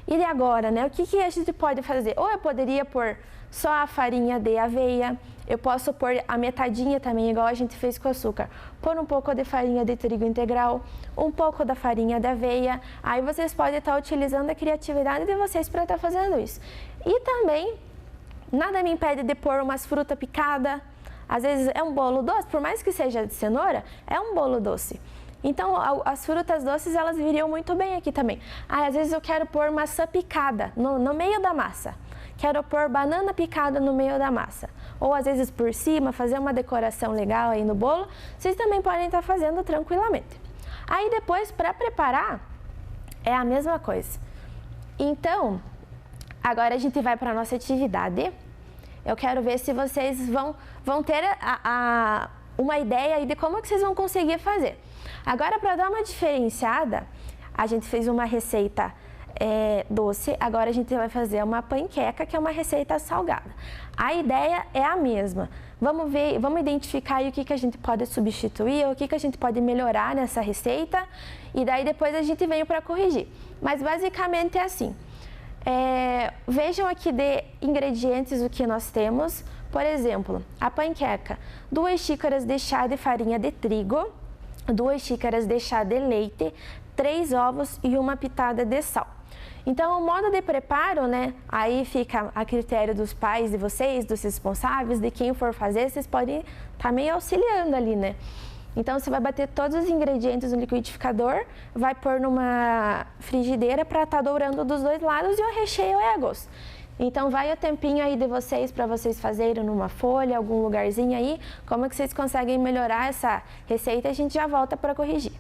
E agora, né? O que a gente pode fazer? Ou eu poderia pôr só a farinha de aveia, eu posso pôr a metadinha também, igual a gente fez com o açúcar. Pôr um pouco de farinha de trigo integral, um pouco da farinha de aveia. Aí vocês podem estar utilizando a criatividade de vocês para estar fazendo isso. E também, nada me impede de pôr umas frutas picadas. Às vezes é um bolo doce, por mais que seja de cenoura, é um bolo doce. Então, as frutas doces, elas viriam muito bem aqui também. Às vezes eu quero pôr maçã picada no meio da massa. Quero pôr banana picada no meio da massa. Ou às vezes por cima, fazer uma decoração legal aí no bolo. Vocês também podem estar fazendo tranquilamente. Aí depois, para preparar, é a mesma coisa. Então, agora a gente vai para a nossa atividade. Eu quero ver se vocês vão ter uma ideia aí de como que vocês vão conseguir fazer. Agora, para dar uma diferenciada, a gente fez uma receita doce, agora a gente vai fazer uma panqueca, que é uma receita salgada. A ideia é a mesma. Vamos ver, vamos identificar aí o que a gente pode substituir, o que a gente pode melhorar nessa receita, e daí depois a gente vem para corrigir. Mas basicamente é assim. Vejam aqui de ingredientes o que nós temos. Por exemplo, a panqueca, 2 xícaras de chá de farinha de trigo, 2 xícaras de chá de leite, 3 ovos e 1 pitada de sal. Então, o modo de preparo, né, aí fica a critério dos pais de vocês, dos responsáveis, de quem for fazer, vocês podem estar meio auxiliando ali, né? Então, você vai bater todos os ingredientes no liquidificador, vai pôr numa frigideira para estar dourando dos 2 lados e o recheio é a gosto. Então, vai o tempinho aí de vocês para vocês fazerem numa folha, algum lugarzinho aí, como é que vocês conseguem melhorar essa receita, a gente já volta para corrigir.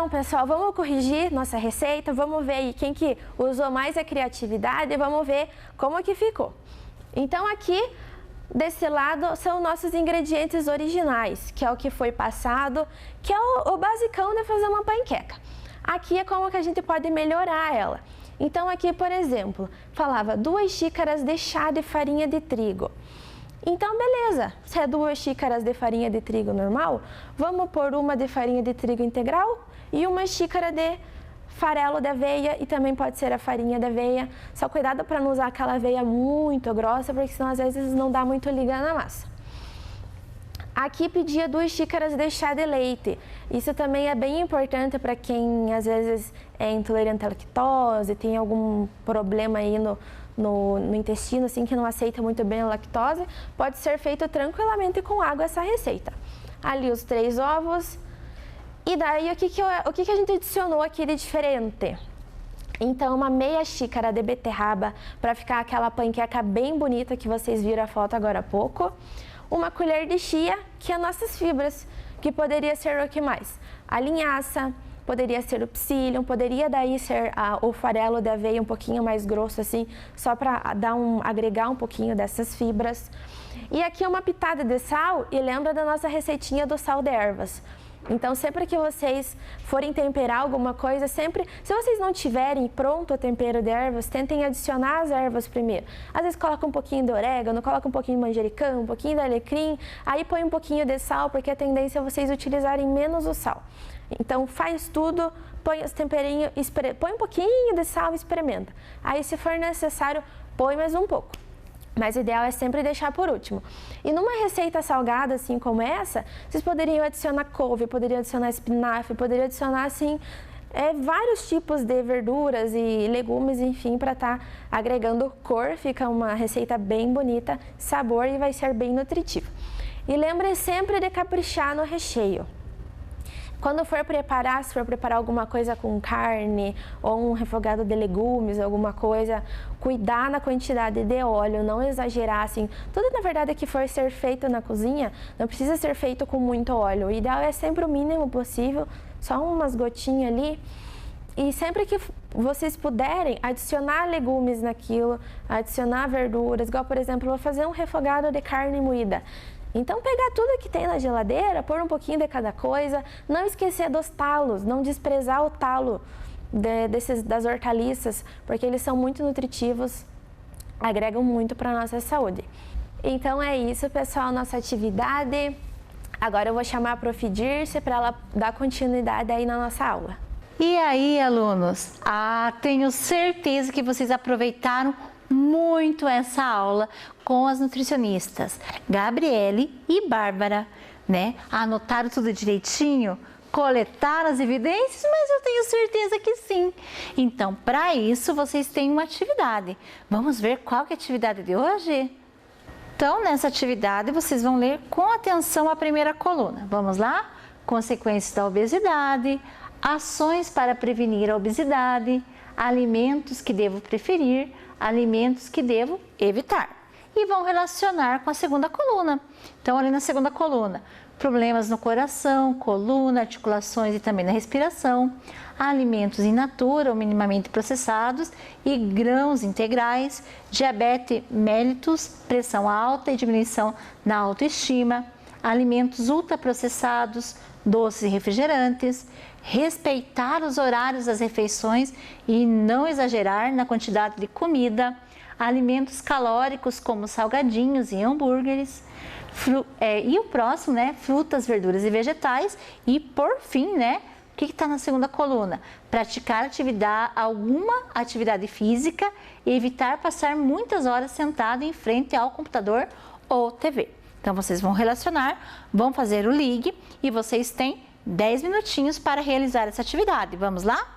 Então, pessoal, vamos corrigir nossa receita, vamos ver aí quem que usou mais a criatividade e vamos ver como que ficou. Então, aqui, desse lado, são nossos ingredientes originais, que é o que foi passado, que é o basicão de fazer uma panqueca. Aqui é como que a gente pode melhorar ela. Então, aqui, por exemplo, falava 2 xícaras de chá de farinha de trigo. Então, beleza, se é 2 xícaras de farinha de trigo normal, vamos pôr uma de farinha de trigo integral e 1 xícara de farelo de aveia, e também pode ser a farinha de aveia. Só cuidado para não usar aquela aveia muito grossa, porque senão às vezes não dá muito liga na massa. Aqui pedia 2 xícaras de chá de leite. Isso também é bem importante para quem às vezes é intolerante à lactose, tem algum problema aí no intestino, assim, que não aceita muito bem a lactose. Pode ser feito tranquilamente com água essa receita. Ali os 3 ovos. E daí o que a gente adicionou aqui de diferente? Então, uma meia xícara de beterraba para ficar aquela panqueca bem bonita que vocês viram a foto agora há pouco. Uma colher de chia, que é nossas fibras, que poderia ser o que mais? A linhaça, poderia ser o psyllium, poderia daí ser o farelo de aveia um pouquinho mais grosso assim, só para agregar um pouquinho dessas fibras. E aqui uma pitada de sal, e lembra da nossa receitinha do sal de ervas. Então, sempre que vocês forem temperar alguma coisa, sempre, se vocês não tiverem pronto o tempero de ervas, tentem adicionar as ervas primeiro. Às vezes coloca um pouquinho de orégano, coloca um pouquinho de manjericão, um pouquinho de alecrim, aí põe um pouquinho de sal, porque a tendência é vocês utilizarem menos o sal. Então, faz tudo, põe os temperinhos, põe um pouquinho de sal e experimenta. Aí, se for necessário, põe mais um pouco. Mas o ideal é sempre deixar por último. E numa receita salgada assim como essa, vocês poderiam adicionar couve, poderiam adicionar espinafre, poderiam adicionar assim vários tipos de verduras e legumes, enfim, para estar agregando cor. Fica uma receita bem bonita, sabor, e vai ser bem nutritivo. E lembre sempre de caprichar no recheio. Quando for preparar, se for preparar alguma coisa com carne ou um refogado de legumes, alguma coisa, cuidar na quantidade de óleo, não exagerar assim. Tudo, na verdade, que for ser feito na cozinha, não precisa ser feito com muito óleo. O ideal é sempre o mínimo possível, só umas gotinhas ali. E sempre que vocês puderem, adicionar legumes naquilo, adicionar verduras, igual, por exemplo, eu vou fazer um refogado de carne moída. Então, pegar tudo que tem na geladeira, pôr um pouquinho de cada coisa, não esquecer dos talos, não desprezar o talo das hortaliças, porque eles são muito nutritivos, agregam muito para a nossa saúde. Então é isso, pessoal, nossa atividade. Agora eu vou chamar a Prof. Dirce para ela dar continuidade aí na nossa aula. E aí, alunos? Tenho certeza que vocês aproveitaram muito essa aula com as nutricionistas Gabriele e Bárbara, né? Anotaram tudo direitinho? Coletaram as evidências? Mas eu tenho certeza que sim. Então, para isso, vocês têm uma atividade. Vamos ver qual que é a atividade de hoje? Então, nessa atividade, vocês vão ler com atenção a primeira coluna. Vamos lá? Consequências da obesidade, ações para prevenir a obesidade, alimentos que devo preferir, alimentos que devo evitar. E vão relacionar com a segunda coluna. Então, ali na segunda coluna, problemas no coração, coluna, articulações e também na respiração, alimentos in natura ou minimamente processados e grãos integrais, diabetes mellitus, pressão alta e diminuição na autoestima, alimentos ultraprocessados, doces e refrigerantes, respeitar os horários das refeições e não exagerar na quantidade de comida, alimentos calóricos como salgadinhos e hambúrgueres, e o próximo, né, frutas, verduras e vegetais, e por fim, né, o que está na segunda coluna? Praticar alguma atividade física e evitar passar muitas horas sentado em frente ao computador ou TV. Então, vocês vão relacionar, vão fazer o ligue e vocês têm 10 minutinhos para realizar essa atividade. Vamos lá?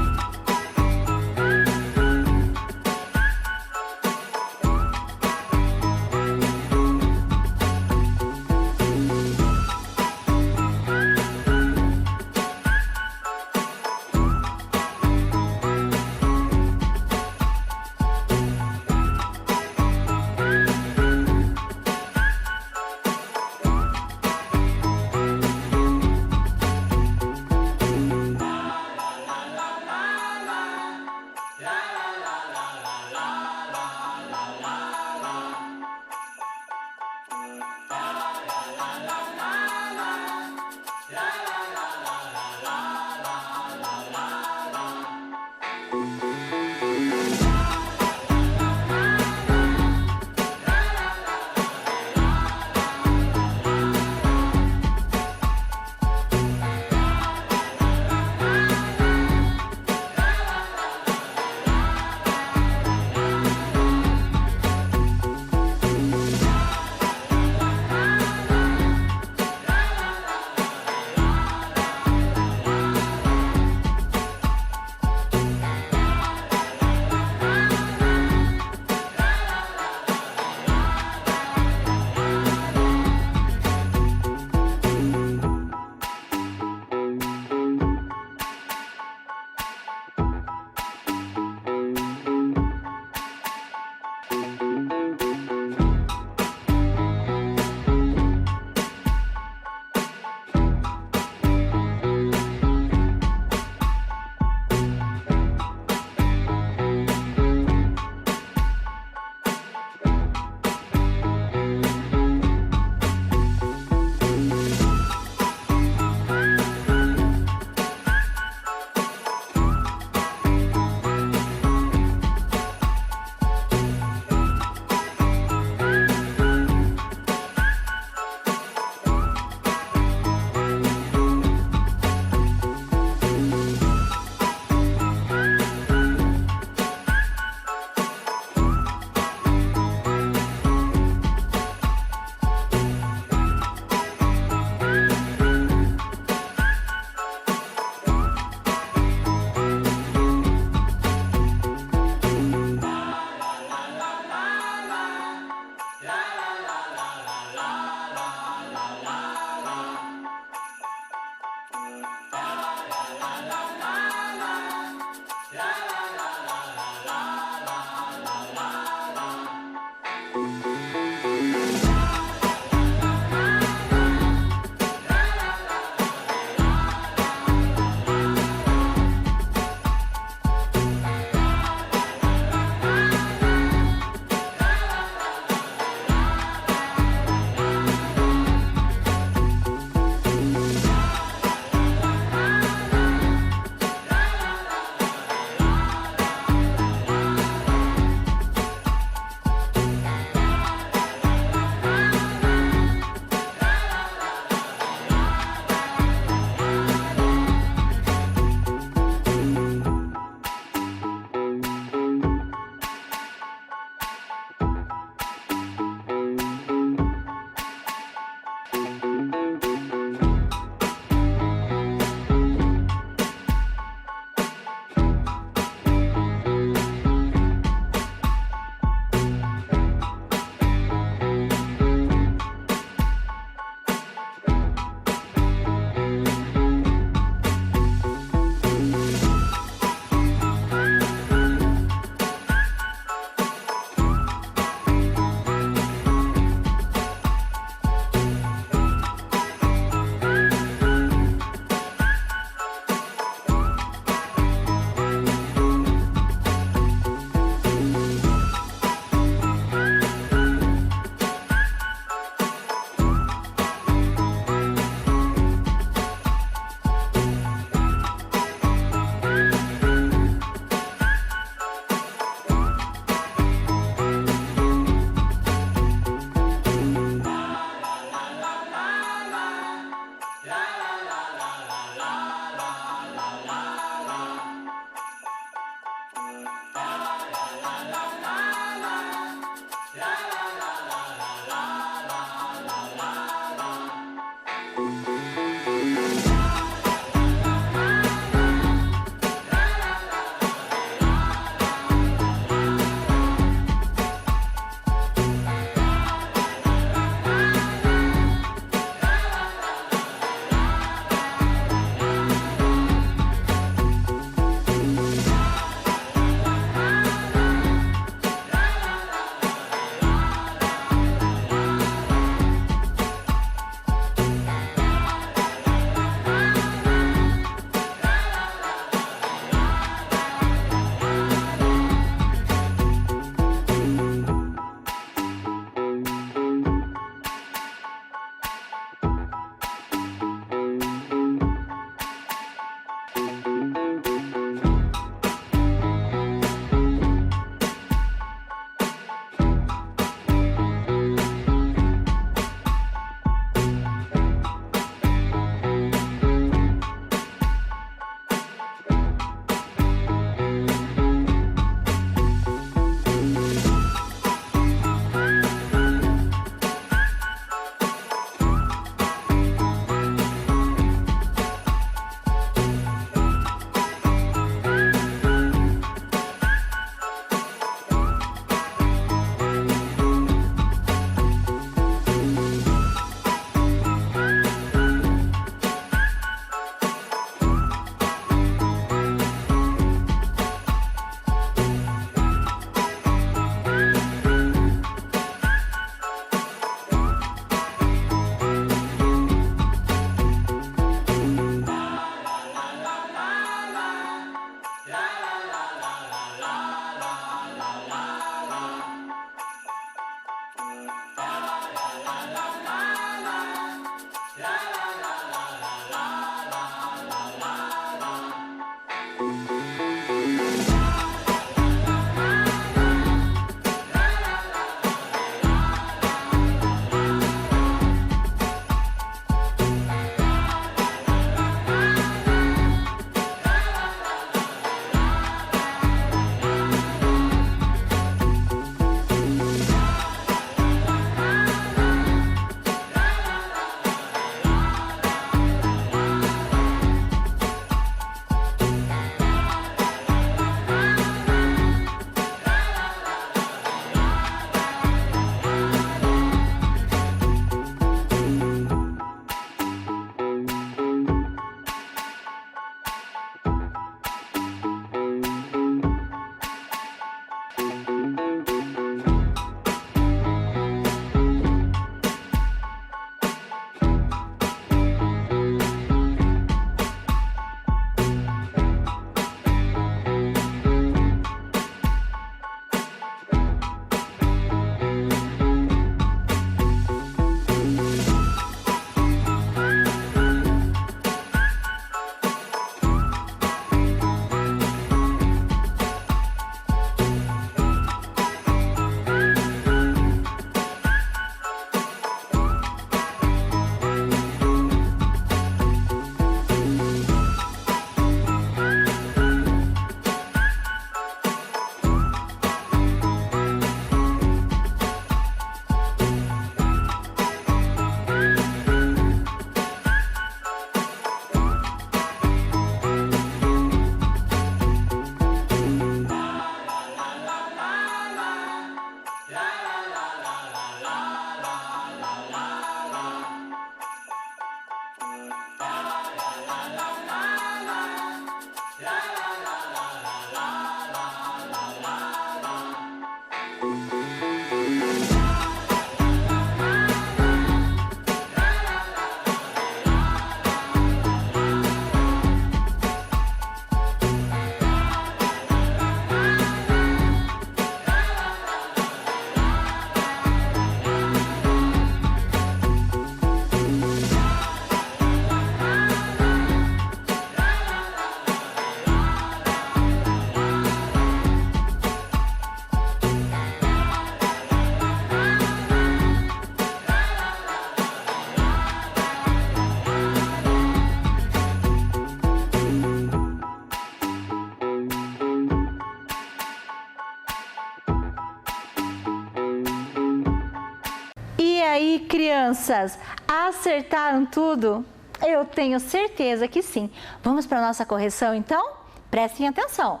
aí, crianças, acertaram tudo? Eu tenho certeza que sim. Vamos para a nossa correção, então? Prestem atenção.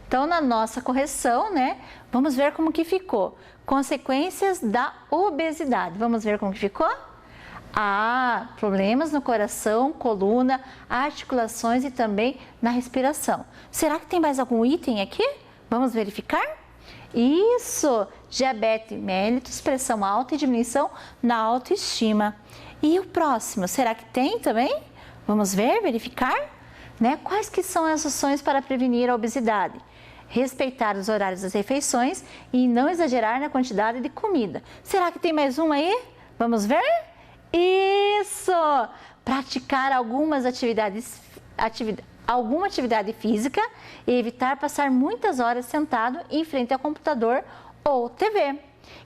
Então, na nossa correção, né, vamos ver como que ficou. Consequências da obesidade. Vamos ver como que ficou? Problemas no coração, coluna, articulações e também na respiração. Será que tem mais algum item aqui? Vamos verificar? Isso! Diabetes mellitus, pressão alta e diminuição na autoestima. E o próximo, será que tem também? Vamos ver, verificar? Né? Quais que são as ações para prevenir a obesidade? Respeitar os horários das refeições e não exagerar na quantidade de comida. Será que tem mais um aí? Vamos ver? Isso! Praticar alguma atividade física e evitar passar muitas horas sentado em frente ao computador ou TV.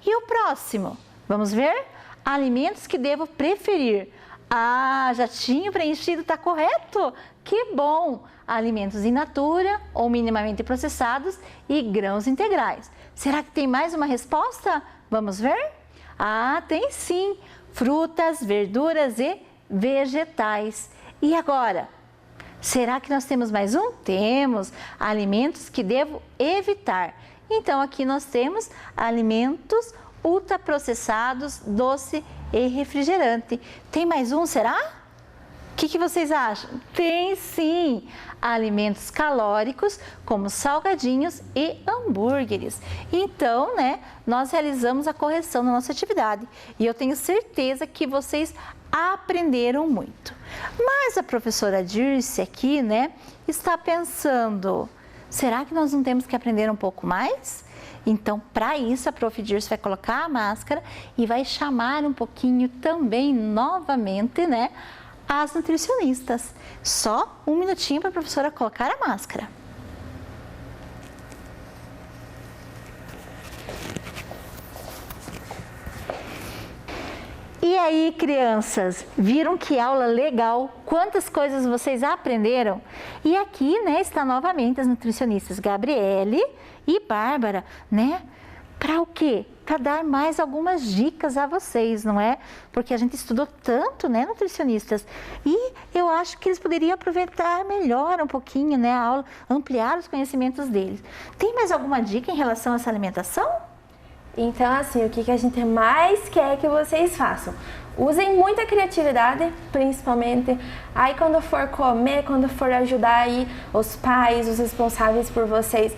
E o próximo? Vamos ver? Alimentos que devo preferir. Já tinha preenchido, tá correto? Que bom! Alimentos in natura ou minimamente processados e grãos integrais. Será que tem mais uma resposta? Vamos ver? Tem sim! Frutas, verduras e vegetais. E agora? Será que nós temos mais um? Temos! Alimentos que devo evitar. Então, aqui nós temos alimentos ultraprocessados, doce e refrigerante. Tem mais um, será? O que vocês acham? Tem sim! Alimentos calóricos, como salgadinhos e hambúrgueres. Então, né, nós realizamos a correção na nossa atividade. E eu tenho certeza que vocês aprenderam muito. Mas a professora Dirce aqui, né, está pensando, será que nós não temos que aprender um pouco mais? Então, para isso, a Prof. Dirce vai colocar a máscara e vai chamar um pouquinho também, novamente, né, as nutricionistas. Só um minutinho para a professora colocar a máscara. E aí, crianças, viram que aula legal? Quantas coisas vocês aprenderam? E aqui, né, está novamente as nutricionistas Gabriele e Bárbara, né? Para o quê? Para dar mais algumas dicas a vocês, não é? Porque a gente estudou tanto, né, nutricionistas? E eu acho que eles poderiam aproveitar melhor um pouquinho, né, a aula, ampliar os conhecimentos deles. Tem mais alguma dica em relação a essa alimentação? Então, assim, o que a gente mais quer que vocês façam? Usem muita criatividade, principalmente. Aí, quando for comer, quando for ajudar aí os pais, os responsáveis por vocês,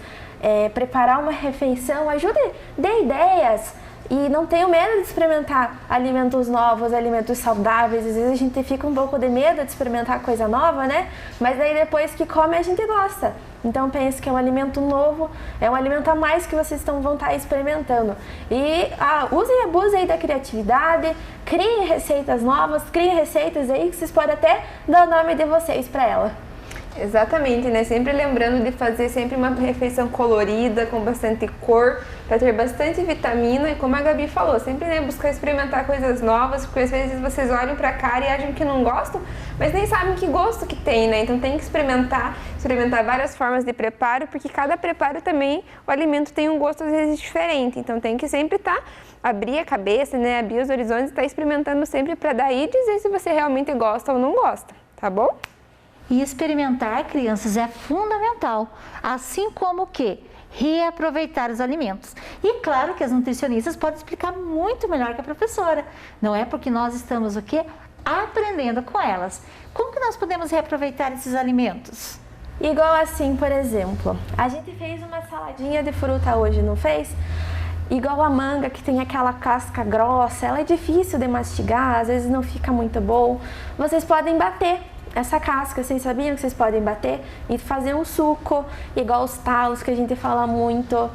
preparar uma refeição, ajude, dê ideias. E não tenham medo de experimentar alimentos novos, alimentos saudáveis. Às vezes a gente fica um pouco de medo de experimentar coisa nova, né? Mas daí depois que come a gente gosta. Então pense que é um alimento novo, é um alimento a mais que vocês vão estar experimentando. E usem e abusem aí da criatividade, criem receitas novas, criem receitas aí que vocês podem até dar o nome de vocês para ela. Exatamente, né? Sempre lembrando de fazer sempre uma refeição colorida, com bastante cor, para ter bastante vitamina e como a Gabi falou, sempre, né, buscar experimentar coisas novas, porque às vezes vocês olham pra cara e acham que não gostam, mas nem sabem que gosto que tem, né? Então tem que experimentar várias formas de preparo, porque cada preparo também, o alimento tem um gosto às vezes diferente, então tem que sempre abrir a cabeça, né, abrir os horizontes e estar experimentando sempre para daí dizer se você realmente gosta ou não gosta, tá bom? E experimentar, crianças, é fundamental, assim como o quê? Reaproveitar os alimentos. E claro que as nutricionistas podem explicar muito melhor que a professora, não é? Porque nós estamos o quê? Aprendendo com elas. Como que nós podemos reaproveitar esses alimentos? Igual assim, por exemplo, a gente fez uma saladinha de fruta hoje, não fez? Igual a manga, que tem aquela casca grossa, ela é difícil de mastigar, às vezes não fica muito bom. Vocês podem bater essa casca, vocês sabiam que vocês podem bater e fazer um suco, igual os talos que a gente fala muito,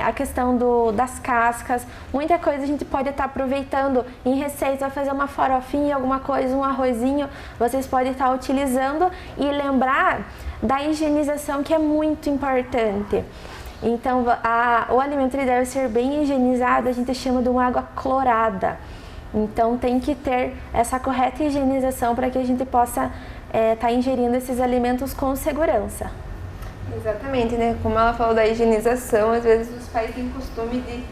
a questão das cascas, muita coisa a gente pode estar aproveitando em receitas, vai fazer uma farofinha, alguma coisa, um arrozinho, vocês podem estar utilizando e lembrar da higienização, que é muito importante. Então, o alimento ele deve ser bem higienizado, a gente chama de uma água clorada. Então, tem que ter essa correta higienização para que a gente possa estar ingerindo esses alimentos com segurança. Exatamente, né? Como ela falou da higienização, às vezes os pais têm costume de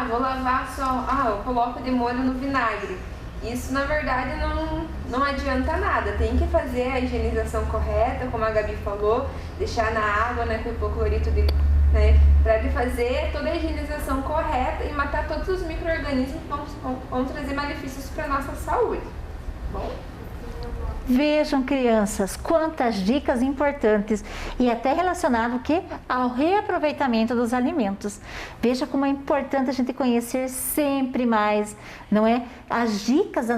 vou lavar só, eu coloco de molho no vinagre. Isso, na verdade, não adianta nada. Tem que fazer a higienização correta, como a Gabi falou, deixar na água, né, com hipoclorito para ele fazer toda a higienização correta e matar todos os micro-organismos que vão trazer malefícios para a nossa saúde. Bom? Vejam, crianças, quantas dicas importantes e até relacionado ao reaproveitamento dos alimentos. Veja como é importante a gente conhecer sempre mais, não é? As dicas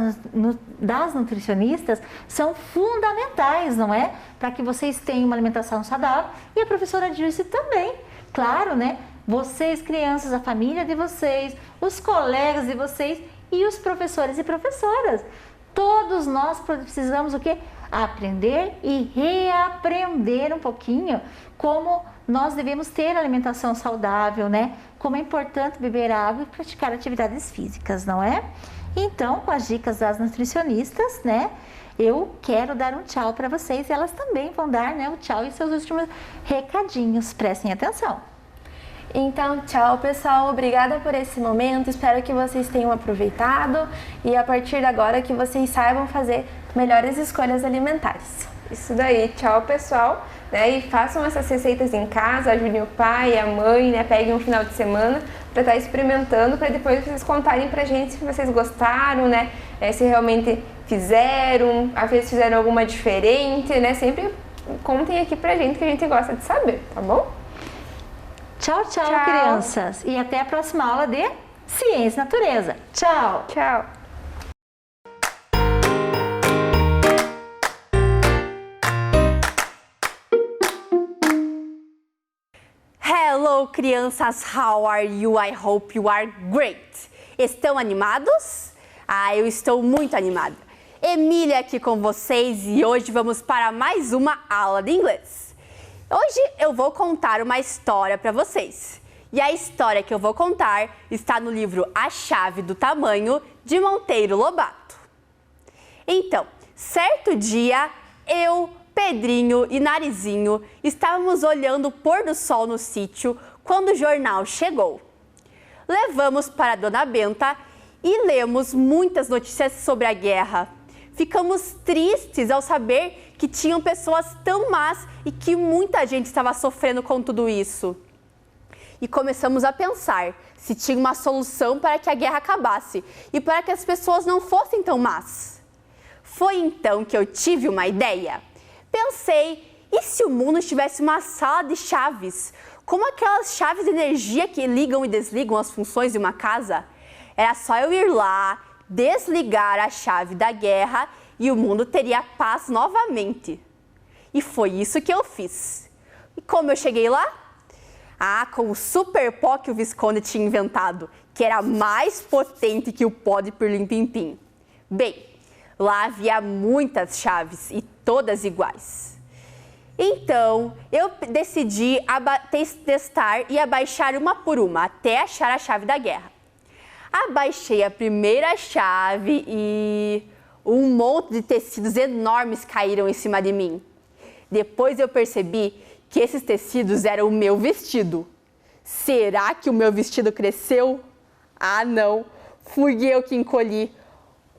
das nutricionistas são fundamentais, não é? Para que vocês tenham uma alimentação saudável e a professora Dirce também, claro, né? Vocês, crianças, a família de vocês, os colegas de vocês e os professores e professoras. Todos nós precisamos o quê? Aprender e reaprender um pouquinho como nós devemos ter alimentação saudável, né? Como é importante beber água e praticar atividades físicas, não é? Então, com as dicas das nutricionistas, né? Eu quero dar um tchau para vocês e elas também vão dar, né, o tchau e seus últimos recadinhos. Prestem atenção. Então, tchau pessoal, obrigada por esse momento, espero que vocês tenham aproveitado e a partir de agora que vocês saibam fazer melhores escolhas alimentares. Isso daí, tchau pessoal, né? E façam essas receitas em casa, ajudem o pai, a mãe, né? Peguem um final de semana para estar experimentando, para depois vocês contarem pra gente se vocês gostaram, né? Se realmente fizeram, às vezes fizeram alguma diferente, né? Sempre contem aqui pra gente que a gente gosta de saber, tá bom? Tchau, tchau, crianças. E até a próxima aula de Ciência e Natureza. Tchau. Tchau. Hello, crianças. How are you? I hope you are great. Estão animados? Eu estou muito animada. Emília aqui com vocês e hoje vamos para mais uma aula de inglês. Hoje eu vou contar uma história para vocês. E a história que eu vou contar está no livro A Chave do Tamanho, de Monteiro Lobato. Então, certo dia, eu, Pedrinho e Narizinho estávamos olhando o pôr do sol no sítio quando o jornal chegou. Levamos para a Dona Benta e lemos muitas notícias sobre a guerra. Ficamos tristes ao saber que tinham pessoas tão más e que muita gente estava sofrendo com tudo isso. E começamos a pensar se tinha uma solução para que a guerra acabasse e para que as pessoas não fossem tão más. Foi então que eu tive uma ideia. Pensei, e se o mundo tivesse uma sala de chaves? Como aquelas chaves de energia que ligam e desligam as funções de uma casa? Era só eu ir lá, desligar a chave da guerra e o mundo teria paz novamente. E foi isso que eu fiz. E como eu cheguei lá? Com o super pó que o Visconde tinha inventado, que era mais potente que o pó de pirlim-pim-pim. Bem, lá havia muitas chaves e todas iguais. Então, eu decidi testar e abaixar uma por uma até achar a chave da guerra. Abaixei a primeira chave e um monte de tecidos enormes caíram em cima de mim. Depois eu percebi que esses tecidos eram o meu vestido. Será que o meu vestido cresceu? Não, fui eu que encolhi.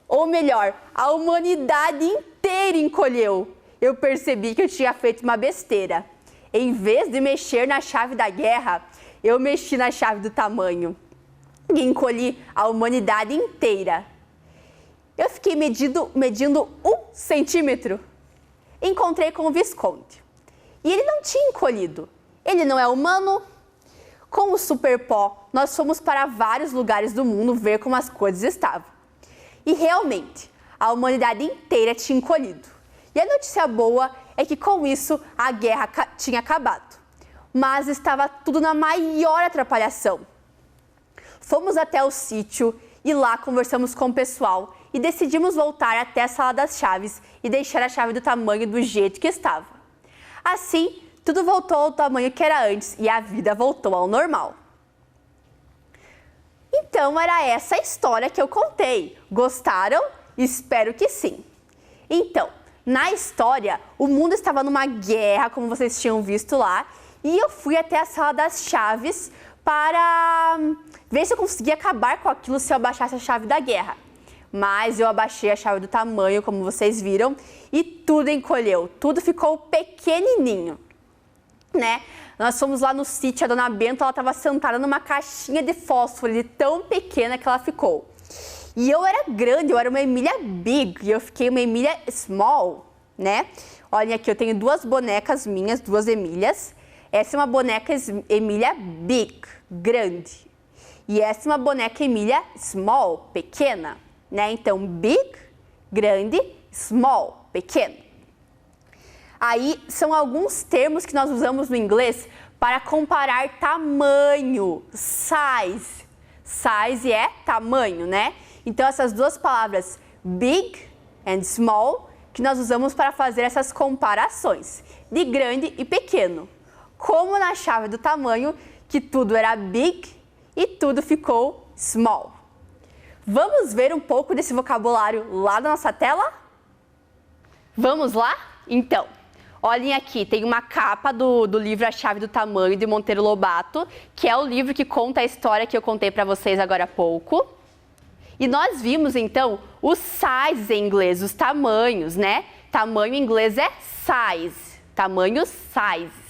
Ou melhor, a humanidade inteira encolheu. Eu percebi que eu tinha feito uma besteira. Em vez de mexer na chave da guerra, eu mexi na chave do tamanho. E encolhi a humanidade inteira. Eu fiquei medindo 1 centímetro. Encontrei com o Visconde. E ele não tinha encolhido. Ele não é humano. Com o super pó, nós fomos para vários lugares do mundo ver como as coisas estavam. E realmente, a humanidade inteira tinha encolhido. E a notícia boa é que com isso a guerra tinha acabado. Mas estava tudo na maior atrapalhação. Fomos até o sítio e lá conversamos com o pessoal e decidimos voltar até a sala das chaves e deixar a chave do tamanho do jeito que estava. Assim, tudo voltou ao tamanho que era antes e a vida voltou ao normal. Então era essa a história que eu contei. Gostaram? Espero que sim. Então, na história, o mundo estava numa guerra, como vocês tinham visto lá, e eu fui até a sala das chaves para ver se eu conseguia acabar com aquilo se eu abaixasse a chave da guerra. Mas eu abaixei a chave do tamanho, como vocês viram, e tudo encolheu, tudo ficou pequenininho, né? Nós fomos lá no sítio, a dona Benta, ela estava sentada numa caixinha de fósforo, de tão pequena que ela ficou. E eu era grande, eu era uma Emília Big, e eu fiquei uma Emília Small, né? Olhem aqui, eu tenho duas bonecas minhas, duas Emílias. Essa é uma boneca Emília Big, grande. E essa é uma boneca Emília Small, pequena, né? Então, Big, grande, Small, pequeno. Aí, são alguns termos que nós usamos no inglês para comparar tamanho, size. Size é tamanho, né? Então, essas duas palavras, big and small, que nós usamos para fazer essas comparações de grande e pequeno. Como na chave do tamanho, que tudo era big e tudo ficou small. Vamos ver um pouco desse vocabulário lá na nossa tela? Vamos lá? Então, olhem aqui, tem uma capa do livro A Chave do Tamanho, de Monteiro Lobato, que é o livro que conta a história que eu contei para vocês agora há pouco. E nós vimos, então, os sizes em inglês, os tamanhos, né? Tamanho em inglês é size, tamanho size.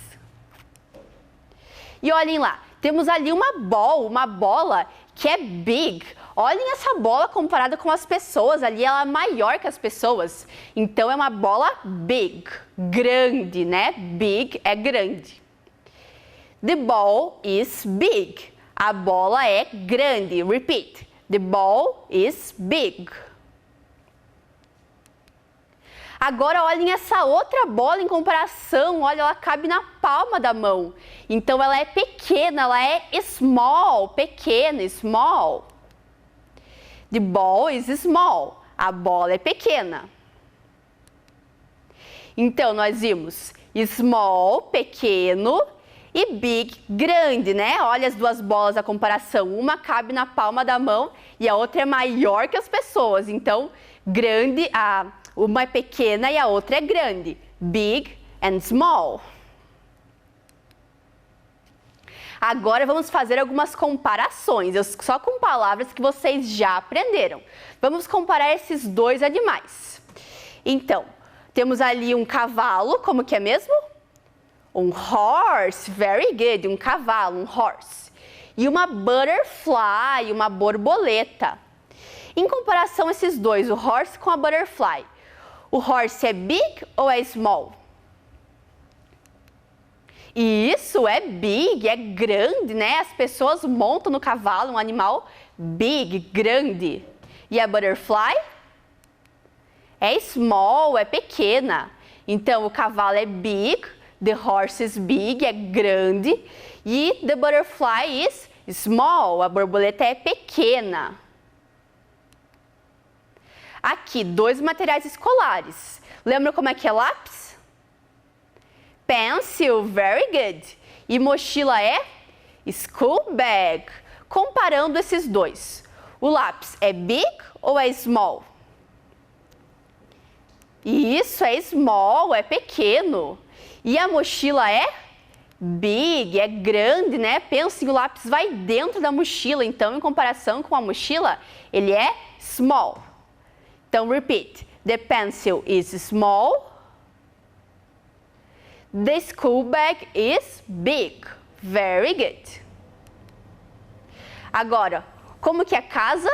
E olhem lá, temos ali uma bola que é big. Olhem essa bola comparada com as pessoas, ali ela é maior que as pessoas. Então é uma bola big, grande, né? Big é grande. The ball is big. A bola é grande. Repeat. The ball is big. Agora olhem essa outra bola em comparação, olha, ela cabe na palma da mão. Então ela é pequena, ela é small, pequena, small. The ball is small. A bola é pequena. Então nós vimos small, pequeno, e big, grande, né? Olha as duas bolas, a comparação. Uma cabe na palma da mão e a outra é maior que as pessoas. Então, grande, uma é pequena e a outra é grande. Big and small. Agora vamos fazer algumas comparações, só com palavras que vocês já aprenderam. Vamos comparar esses dois animais. Então, temos ali um cavalo, como que é mesmo? Um horse, very good, um cavalo, um horse. E uma butterfly, uma borboleta. Em comparação esses dois, o horse com a butterfly, o horse é big ou é small? Isso, é big, é grande, né? As pessoas montam no cavalo um animal big, grande. E a butterfly? É small, é pequena. Então, o cavalo é big, the horse is big, é grande. E the butterfly is small, a borboleta é pequena. Aqui, dois materiais escolares. Lembra como é que é lápis? Pencil, very good. E mochila é school bag. Comparando esses dois, o lápis é big ou é small? Isso, é small, é pequeno. E a mochila é big, é grande, né? Pense que o lápis vai dentro da mochila, então em comparação com a mochila, ele é small. Então, repeat. The pencil is small. The school bag is big. Very good. Agora, como que é casa?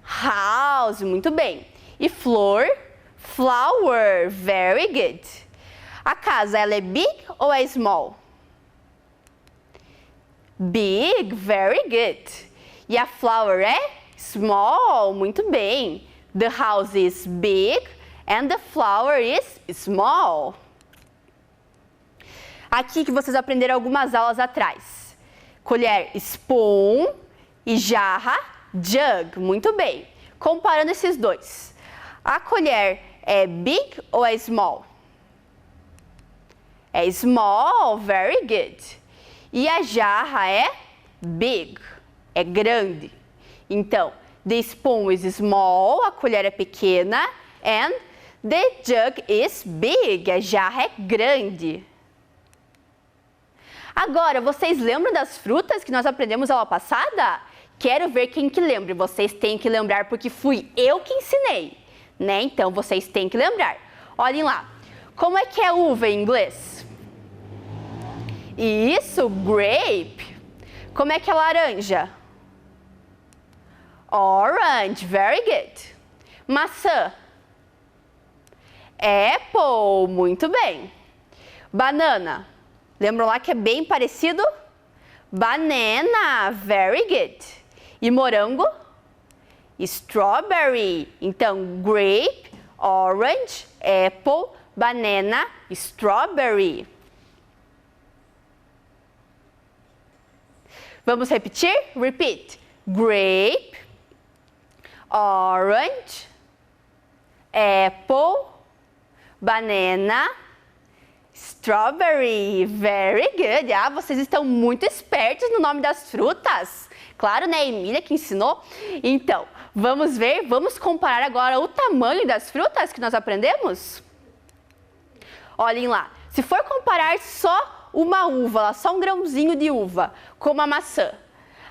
House, muito bem. E flor? Flower, very good. A casa, ela é big ou é small? Big, very good. E a flower é small, muito bem. The house is big and the flower is small. Aqui que vocês aprenderam algumas aulas atrás. Colher, spoon, e jarra, jug. Muito bem. Comparando esses dois. A colher é big ou é small? É small, very good. E a jarra é big, é grande. Então, the spoon is small, a colher é pequena, and the jug is big, a jarra é grande. Agora, vocês lembram das frutas que nós aprendemos aula passada? Quero ver quem que lembra. Vocês têm que lembrar porque fui eu que ensinei, né? Então, vocês têm que lembrar. Olhem lá. Como é que é uva em inglês? Isso, grape. Como é que é laranja? Orange, very good. Maçã. Apple, muito bem. Banana. Lembram lá que é bem parecido? Banana, very good. E morango? Strawberry. Então, grape, orange, apple, banana, strawberry. Vamos repetir? Repeat. Grape, orange, apple, banana, strawberry. Very good. Ah, vocês estão muito espertos no nome das frutas. Claro, né? A Emília que ensinou. Então, vamos ver, vamos comparar agora o tamanho das frutas que nós aprendemos? Olhem lá. Se for comparar só uma uva, só um grãozinho de uva, com uma maçã,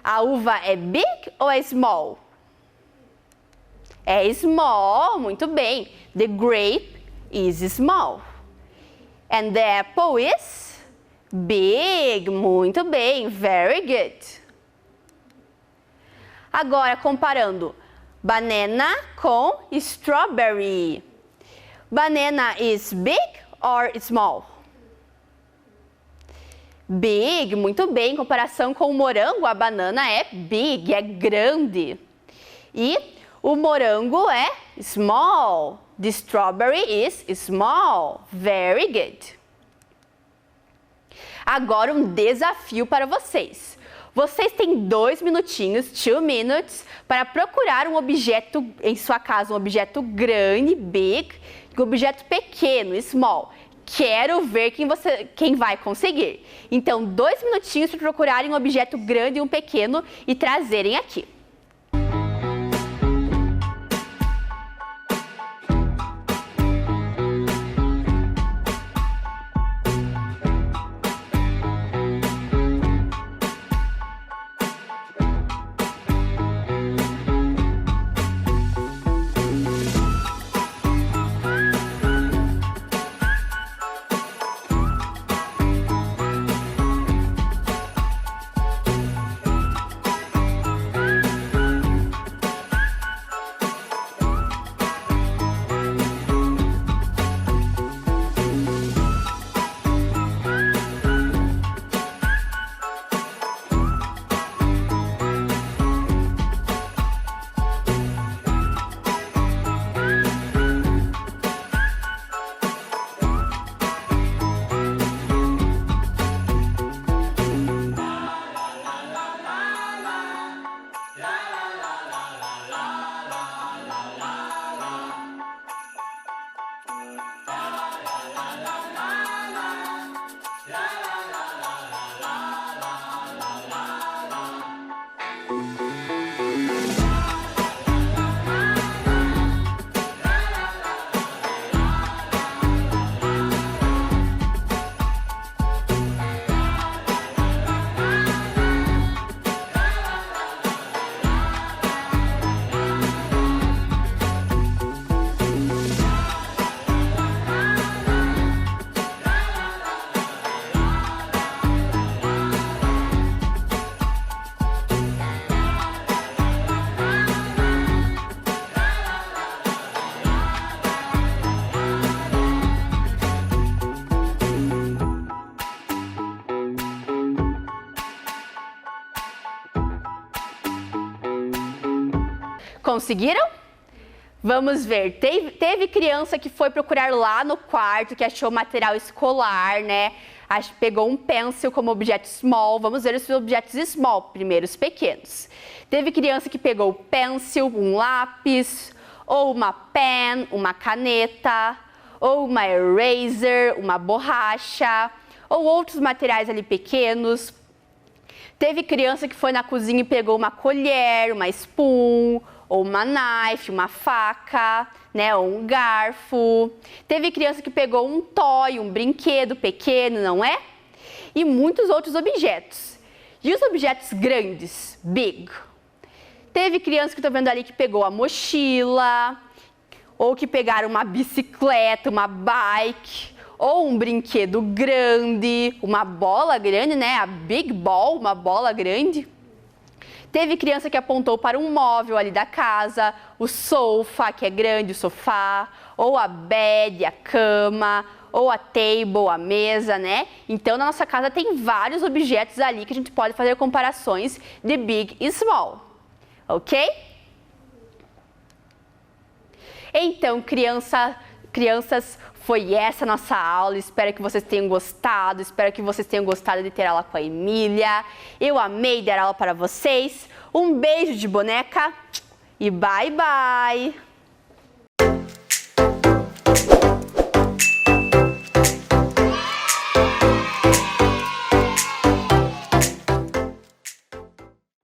a uva é big ou é small? É small, muito bem. The grape is small. And the apple is big, muito bem, very good. Agora, comparando banana com strawberry. Banana is big or small? Big, muito bem. Em comparação com o morango, a banana é big, é grande. E o morango é small. The strawberry is small. Very good. Agora um desafio para vocês. Vocês têm 2 minutinhos, 2 minutes, para procurar um objeto, em sua casa, um objeto grande, big, e um objeto pequeno, small. Quero ver quem vai conseguir. Então, 2 minutinhos para procurarem um objeto grande e um pequeno e trazerem aqui. Conseguiram? Vamos ver, teve criança que foi procurar lá no quarto, que achou material escolar, né? Pegou um pencil como objeto small. Vamos ver os objetos small, primeiro os pequenos. Teve criança que pegou pencil, um lápis, ou uma pen, uma caneta, ou uma eraser, uma borracha, ou outros materiais ali pequenos. Teve criança que foi na cozinha e pegou uma colher, uma spoon, ou uma knife, uma faca, né, ou um garfo. Teve criança que pegou um toy, um brinquedo pequeno, não é? e muitos outros objetos. E os objetos grandes, big? Teve criança que eu tô vendo ali que pegou a mochila, ou que pegaram uma bicicleta, uma bike, ou um brinquedo grande, uma bola grande, né? A big ball, uma bola grande. Teve criança que apontou para um móvel ali da casa, o sofá, que é grande, o sofá, ou a bed, a cama, ou a table, a mesa, né? Então, na nossa casa tem vários objetos ali que a gente pode fazer comparações de big e small, ok? Então, crianças, foi essa a nossa aula. Espero que vocês tenham gostado, espero que vocês tenham gostado de ter aula com a Emília. Eu amei dar aula para vocês. Um beijo de boneca e bye, bye!